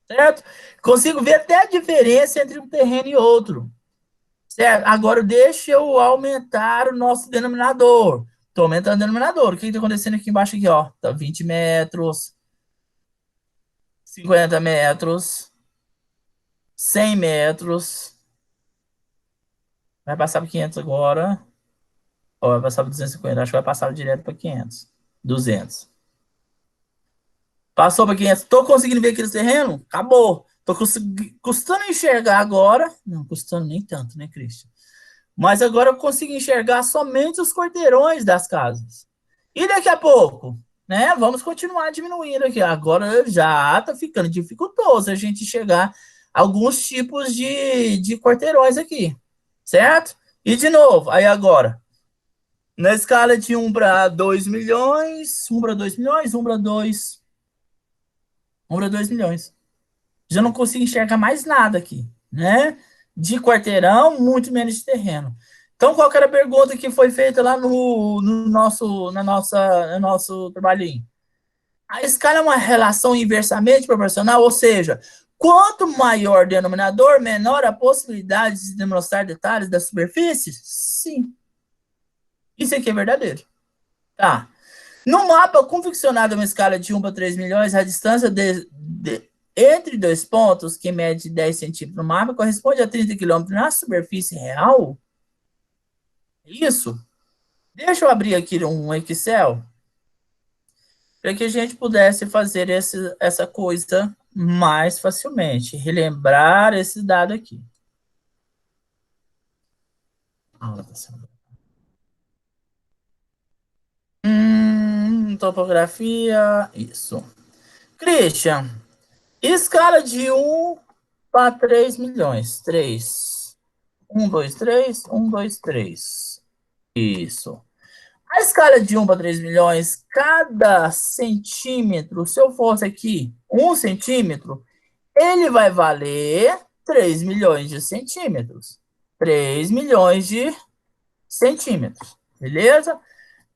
Certo? Consigo ver até a diferença entre um terreno e outro. Certo? Agora, deixa eu aumentar o nosso denominador. Estou aumentando o denominador. O que está acontecendo aqui embaixo? Aqui, ó. Tá 20 metros, 50 metros, 100 metros. Vai passar para 500 agora. Ó, vai passar para 250. Acho que vai passar direto para 500. 200. Passou para 500. Estou conseguindo ver aquele terreno? Acabou. Estou custando enxergar agora. Não, custando nem tanto, né, Christian? Mas agora eu consigo enxergar somente os quarteirões das casas. E daqui a pouco, né? Vamos continuar diminuindo aqui. Agora já está ficando dificultoso a gente chegar a alguns tipos de quarteirões aqui. Certo? E de novo, aí agora, na escala de 1 para 2 milhões, 1 para 2 milhões, 1 para 2, 1 para 2 milhões. Já não consigo enxergar mais nada aqui, né? De quarteirão, muito menos de terreno. Então, qual que era a pergunta que foi feita lá no nosso trabalhinho? A escala é uma relação inversamente proporcional, ou seja, quanto maior o denominador, menor a possibilidade de demonstrar detalhes da superfície? Sim. Isso aqui é verdadeiro. Tá. No mapa confeccionado em uma escala de 1 para 3 milhões, a distância entre dois pontos, que mede 10 centímetros no mapa, corresponde a 30 quilômetros na superfície real? Isso? Deixa eu abrir aqui um Excel para que a gente pudesse fazer essa coisa mais facilmente, relembrar esse dado aqui. Topografia, isso. Christian, escala de 1 para 3 milhões. 3. 1, 2, 3, 1, 2, 3. Isso. A escala de 1 para 3 milhões, cada centímetro, se eu fosse aqui 1 centímetro, ele vai valer 3 milhões de centímetros. 3 milhões de centímetros. Beleza?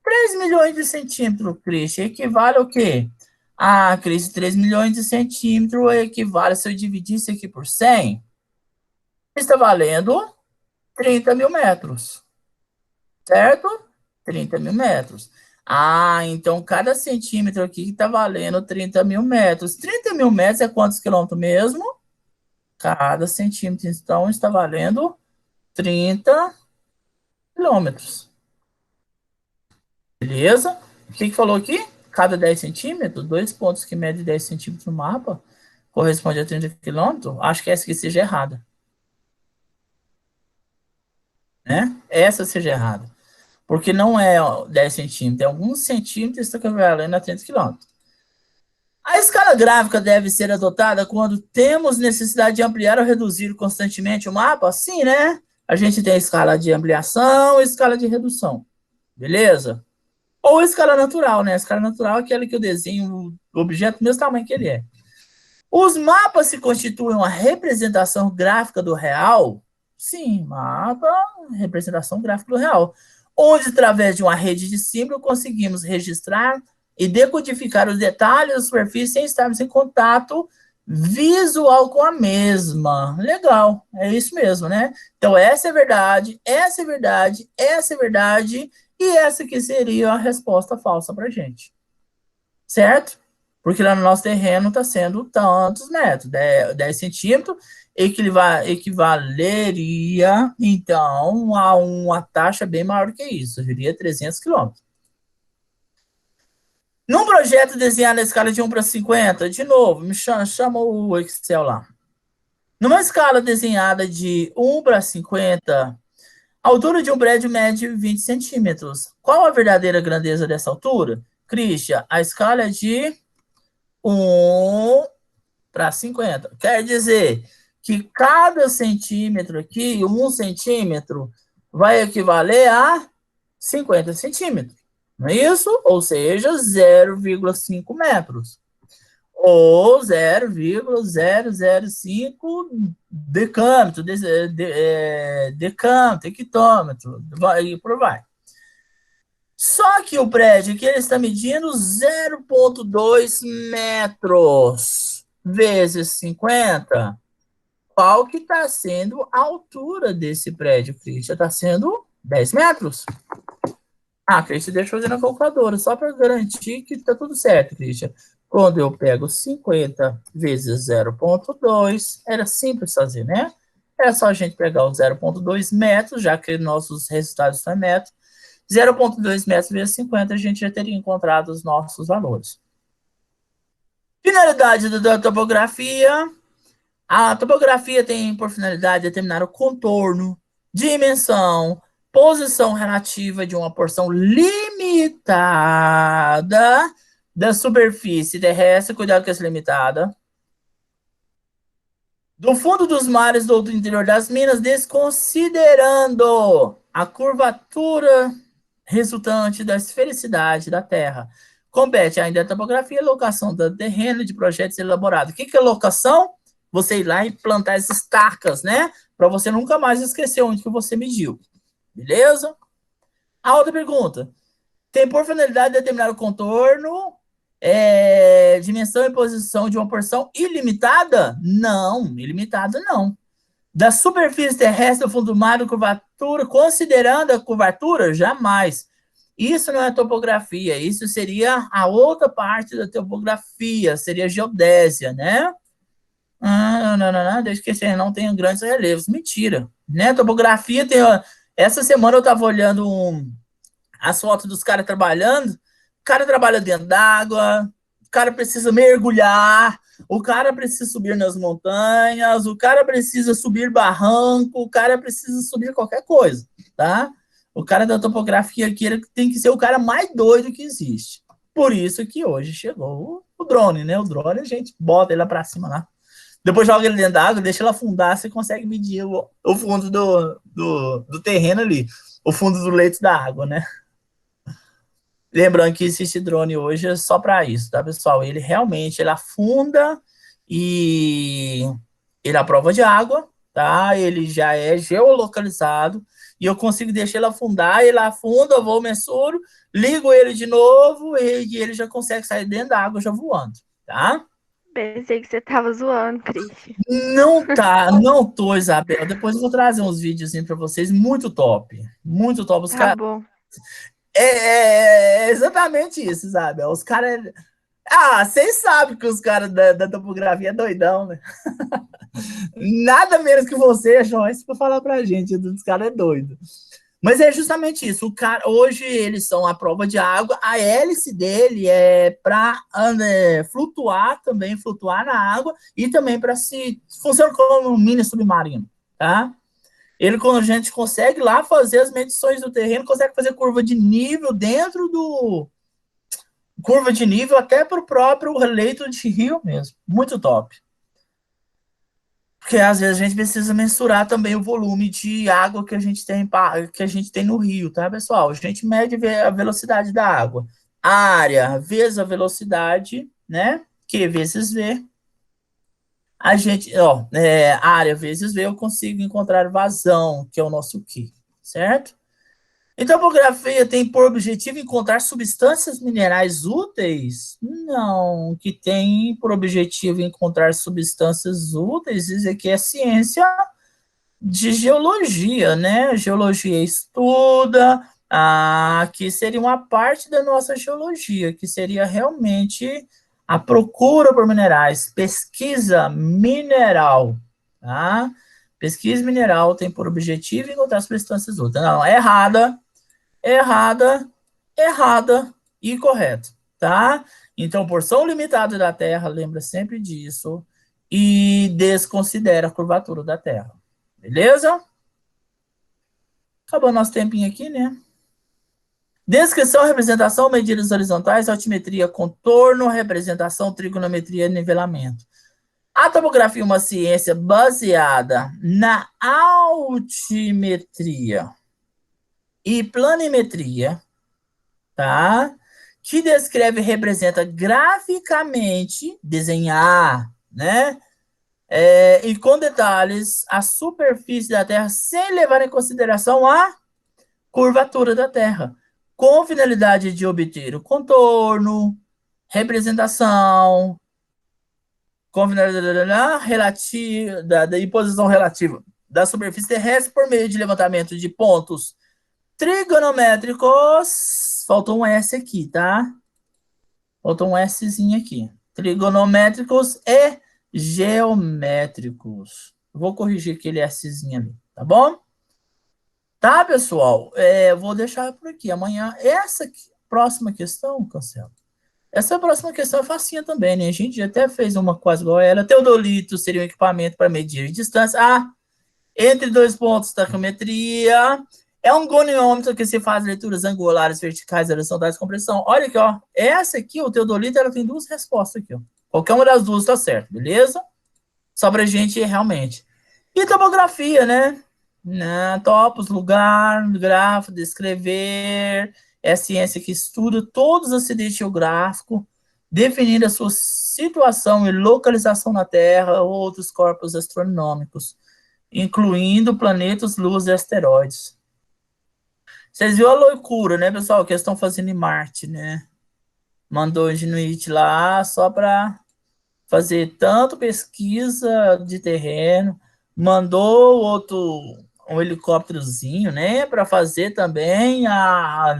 3 milhões de centímetros, Christian, equivale ao quê? Ah, Christian, 3 milhões de centímetros equivale, se eu dividir isso aqui por 100, está valendo 30 mil metros. Certo? 30 mil metros. Ah, então cada centímetro aqui está valendo 30 mil metros. 30 mil metros é quantos quilômetros mesmo? Cada centímetro, então, está valendo 30 quilômetros. Beleza? O que falou aqui? Cada 10 centímetros, 2 pontos que medem 10 centímetros no mapa, corresponde a 30 quilômetros. Acho que essa aqui seja errada. Né? Essa seja errada. Porque não é 10 centímetros, é alguns centímetros que está valendo a 30 quilômetros. A escala gráfica deve ser adotada quando temos necessidade de ampliar ou reduzir constantemente o mapa? Sim, né? A gente tem a escala de ampliação e a escala de redução. Beleza? Ou a escala natural, né? A escala natural é aquela que eu desenho o objeto do mesmo tamanho que ele é. Os mapas se constituem uma representação gráfica do real? Sim, mapa, representação gráfica do real. Onde, através de uma rede de símbolos, conseguimos registrar e decodificar os detalhes da superfície sem estarmos em contato visual com a mesma. Legal, é isso mesmo, né? Então, essa é verdade, essa é verdade, essa é verdade, e essa aqui seria a resposta falsa para a gente. Certo? Porque lá no nosso terreno está sendo tantos metros, 10 centímetros, equivaleria, então, a uma taxa bem maior que isso, seria 300 quilômetros. Num projeto desenhado na escala de 1 para 50, de novo, me chama o Excel lá. Numa escala desenhada de 1 para 50, a altura de um prédio mede 20 centímetros. Qual a verdadeira grandeza dessa altura? Christian, a escala é de 1 para 50. Quer dizer que cada centímetro aqui, 1 centímetro, vai equivaler a 50 centímetros. Não é isso? Ou seja, 0,5 metros. Ou 0,005 decâmetro, decâmetro, hectômetro, e por vai. Só que o prédio aqui ele está medindo 0,2 metros vezes 50. Qual que está sendo a altura desse prédio, Christian? Está sendo 10 metros. Ah, Christian, deixa eu fazer na calculadora, só para garantir que está tudo certo, Christian. Quando eu pego 50 vezes 0,2, era simples fazer, né? Era só a gente pegar o 0,2 metros, já que nossos resultados estão em metros. 0,2 metros vezes 50, a gente já teria encontrado os nossos valores. Finalidade da topografia. A topografia tem por finalidade determinar o contorno, dimensão, posição relativa de uma porção limitada da superfície terrestre, cuidado com essa limitada, do fundo dos mares ou do interior das minas, desconsiderando a curvatura resultante da esfericidade da Terra. Compete ainda a topografia e locação do terreno de projetos elaborados. O que é locação? Você ir lá e plantar essas estacas, né? Para você nunca mais esquecer onde que você mediu. Beleza? A outra pergunta. Tem por finalidade determinar o contorno, dimensão e posição de uma porção ilimitada? Não, ilimitada não. Da superfície terrestre ao fundo do mar, curvatura, considerando a curvatura? Jamais. Isso não é topografia, isso seria a outra parte da topografia, seria geodésia, né? Não, desde que você não tenha grandes relevos. Mentira, né? Topografia tem... Essa semana eu tava olhando as fotos dos caras trabalhando, o cara trabalha dentro d'água, o cara precisa mergulhar, o cara precisa subir nas montanhas, o cara precisa subir barranco, o cara precisa subir qualquer coisa, tá? O cara da topografia aqui ele tem que ser o cara mais doido que existe. Por isso que hoje chegou o drone, né? O drone a gente bota ele lá pra cima lá. Depois joga ele dentro d'água, deixa ele afundar, você consegue medir o fundo do terreno ali. O fundo do leito da água, né? Lembrando que existe drone hoje é só para isso, tá, pessoal? Ele realmente ele afunda e ele é à prova de água, tá? Ele já é geolocalizado e eu consigo deixar ele afundar, ele afunda, eu vou mensuro, ligo ele de novo e ele já consegue sair dentro da água já voando, tá? Pensei que você tava zoando, Christian. Não tô, Isabel. Depois eu vou trazer uns vídeos para vocês, muito top. Muito top. Os Tá bom. É exatamente isso, Isabel. Os caras. Vocês sabem que os caras da topografia é doidão, né? Nada menos que você, Joyce, para falar pra gente. Os caras é doido. Mas é justamente isso. O cara, hoje eles são a prova de água. A hélice dele é para flutuar também, flutuar na água e também para funciona como um mini submarino, tá? Ele, quando a gente consegue lá fazer as medições do terreno, consegue fazer curva de nível dentro do... Curva de nível até para o próprio leito de rio mesmo. Muito top. Porque às vezes a gente precisa mensurar também o volume de água que a gente tem no rio, tá, pessoal? A gente mede a velocidade da água. A área vezes a velocidade, né? Q vezes V. A gente, área vezes V, eu consigo encontrar vazão, que é o nosso Q, certo? Então, a topografia tem por objetivo encontrar substâncias minerais úteis? Não, que tem por objetivo encontrar substâncias úteis, isso aqui é ciência de geologia, né? Geologia estuda, que seria uma parte da nossa geologia, que seria realmente a procura por minerais, pesquisa mineral, tá? Pesquisa mineral tem por objetivo encontrar substâncias úteis. Não, é errada e correto, tá? Então, porção limitada da Terra, lembra sempre disso, e desconsidera a curvatura da Terra. Beleza? Acabou nosso tempinho aqui, né? Descrição, representação, medidas horizontais, altimetria, contorno, representação, trigonometria e nivelamento. A topografia é uma ciência baseada na altimetria e planimetria, tá? Que descreve e representa graficamente, desenhar, né? E com detalhes a superfície da Terra sem levar em consideração a curvatura da Terra, com finalidade de obter o contorno, representação, com finalidade relativa, da imposição relativa da superfície terrestre por meio de levantamento de pontos trigonométricos. Faltou um S aqui, tá? Faltou um Szinho aqui. Trigonométricos e geométricos. Vou corrigir aquele Szinho ali, tá bom? Tá, pessoal? Vou deixar por aqui. Amanhã, próxima questão, Cancelo. Essa próxima questão é facinha também, né? A gente já até fez uma quase igual a ela. Teodolito seria um equipamento para medir distância. Entre dois pontos, taquimetria. É um goniômetro que se faz leituras angulares, verticais, horizontais, compressão. Olha aqui, ó. Essa aqui, o teodolito, ela tem duas respostas aqui, ó. Qualquer uma das duas tá certo, beleza? Só pra gente realmente. E topografia, né? Topos, lugar, grafo, descrever. É a ciência que estuda todos os acidentes geográficos, definindo a sua situação e localização na Terra ou outros corpos astronômicos, incluindo planetas, luas e asteroides. Vocês viram a loucura, né, pessoal, que eles estão fazendo em Marte, né? Mandou o Inuit lá só para fazer tanto pesquisa de terreno, mandou um helicópterozinho, né, para fazer também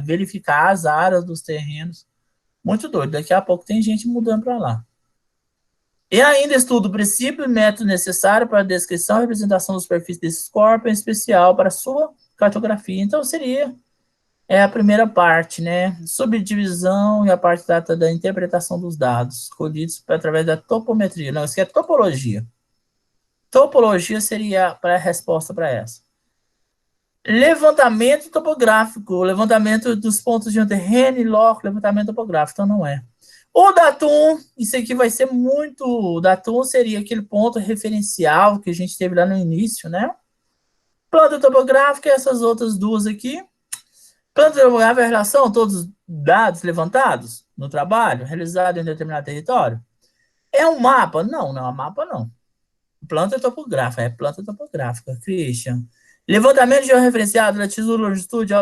verificar as áreas dos terrenos. Muito doido. Daqui a pouco tem gente mudando para lá. E ainda estuda o princípio e método necessário para a descrição e representação da superfície desses corpos, em especial para sua cartografia. Então, seria a primeira parte, né? Subdivisão e a parte da interpretação dos dados, colhidos através da topometria. Não, isso aqui é topologia. Topologia seria a resposta para essa. Levantamento topográfico, levantamento dos pontos de um terreno e loco, levantamento topográfico, então não é. O datum, isso aqui vai ser muito... O datum seria aquele ponto referencial que a gente teve lá no início, né? Planta topográfica e essas outras duas aqui. Planta topográfica é a relação a todos os dados levantados no trabalho, realizado em determinado território. É um mapa? Não, não é um mapa, não. Planta topográfica, é planta topográfica, Christian. Levantamento georreferenciado, latitude, longitude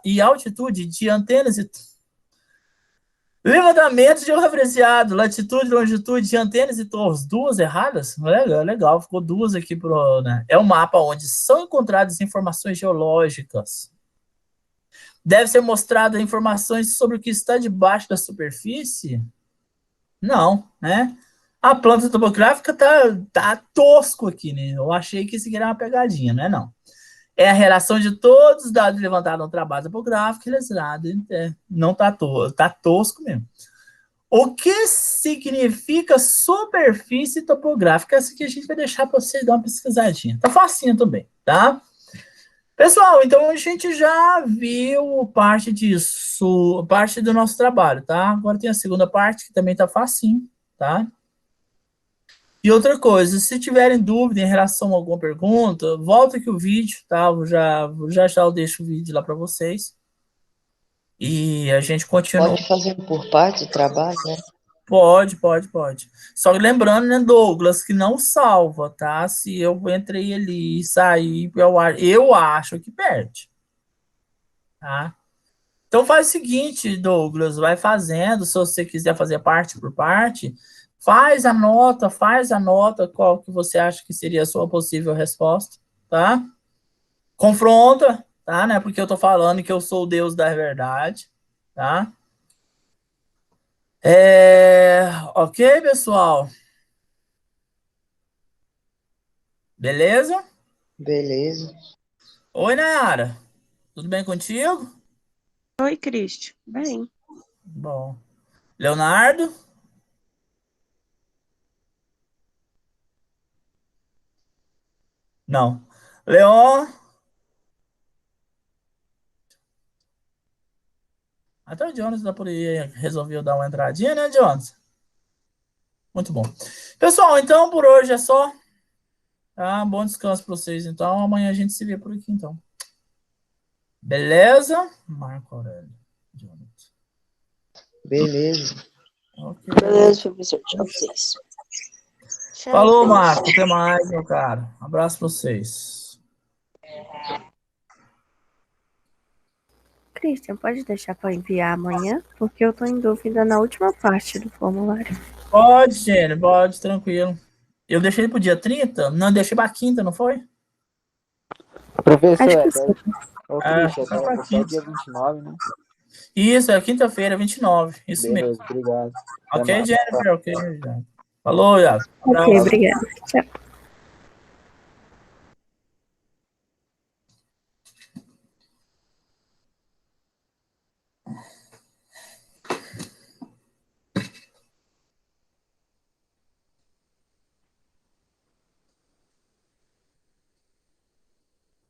e altitude de antenas e... Levantamento georreferenciado, latitude, longitude de antenas e torres. Duas erradas? Legal, legal. Ficou duas aqui. Né? É um mapa onde são encontradas informações geológicas. Deve ser mostrada informações sobre o que está debaixo da superfície? Não, né? A planta topográfica tá tosco aqui, né? Eu achei que isso aqui era uma pegadinha, não é não. É a relação de todos os dados levantados no trabalho topográfico realizado. Não tá tosco mesmo. O que significa superfície topográfica? Essa aqui a gente vai deixar para vocês dar uma pesquisadinha. Tá facinho também, tá? Pessoal, então a gente já viu parte disso, parte do nosso trabalho, tá? Agora tem a segunda parte que também tá facinho, tá? E outra coisa, se tiverem dúvida em relação a alguma pergunta, volta aqui o vídeo, tá? Eu deixo o vídeo lá para vocês. E a gente continua. Pode fazer por parte do trabalho, né? Pode. Só que lembrando, né, Douglas, que não salva, tá? Se eu entrei ali e sair, eu acho que perde. Tá? Então faz o seguinte, Douglas, vai fazendo, se você quiser fazer parte por parte, faz a nota qual que você acha que seria a sua possível resposta, tá? Confronta, tá? Né? Porque eu tô falando que eu sou o Deus da verdade, tá? Ok, pessoal? Beleza? Beleza. Oi, Nayara. Tudo bem contigo? Oi, Cristi. Bem. Bom. Leonardo? Não. Leon? Até o Jonas da por aí resolveu dar uma entradinha, né, Jonas? Muito bom. Pessoal, então por hoje é só. Tá? Bom descanso para vocês, então. Amanhã a gente se vê por aqui, então. Beleza? Marco Aurélio. Jonas. Beleza. Okay. Beleza, professor. Tchau pra vocês. Falou, Marco. Até mais, meu cara. Abraço para vocês. Christian, pode deixar para enviar amanhã? Porque eu tô em dúvida na última parte do formulário. Pode, Gênio, pode, tranquilo. Eu deixei pro dia 30? Não, deixei pra quinta, não foi? Professor, Acho que sim. ô Christian, tá pra até quinta. dia 29, né? Isso, é quinta-feira, 29. Isso Beleza, mesmo. obrigado. Até Ok, mais. Jennifer? Ok, já. Falou, Iago. Ok, obrigada. Tchau.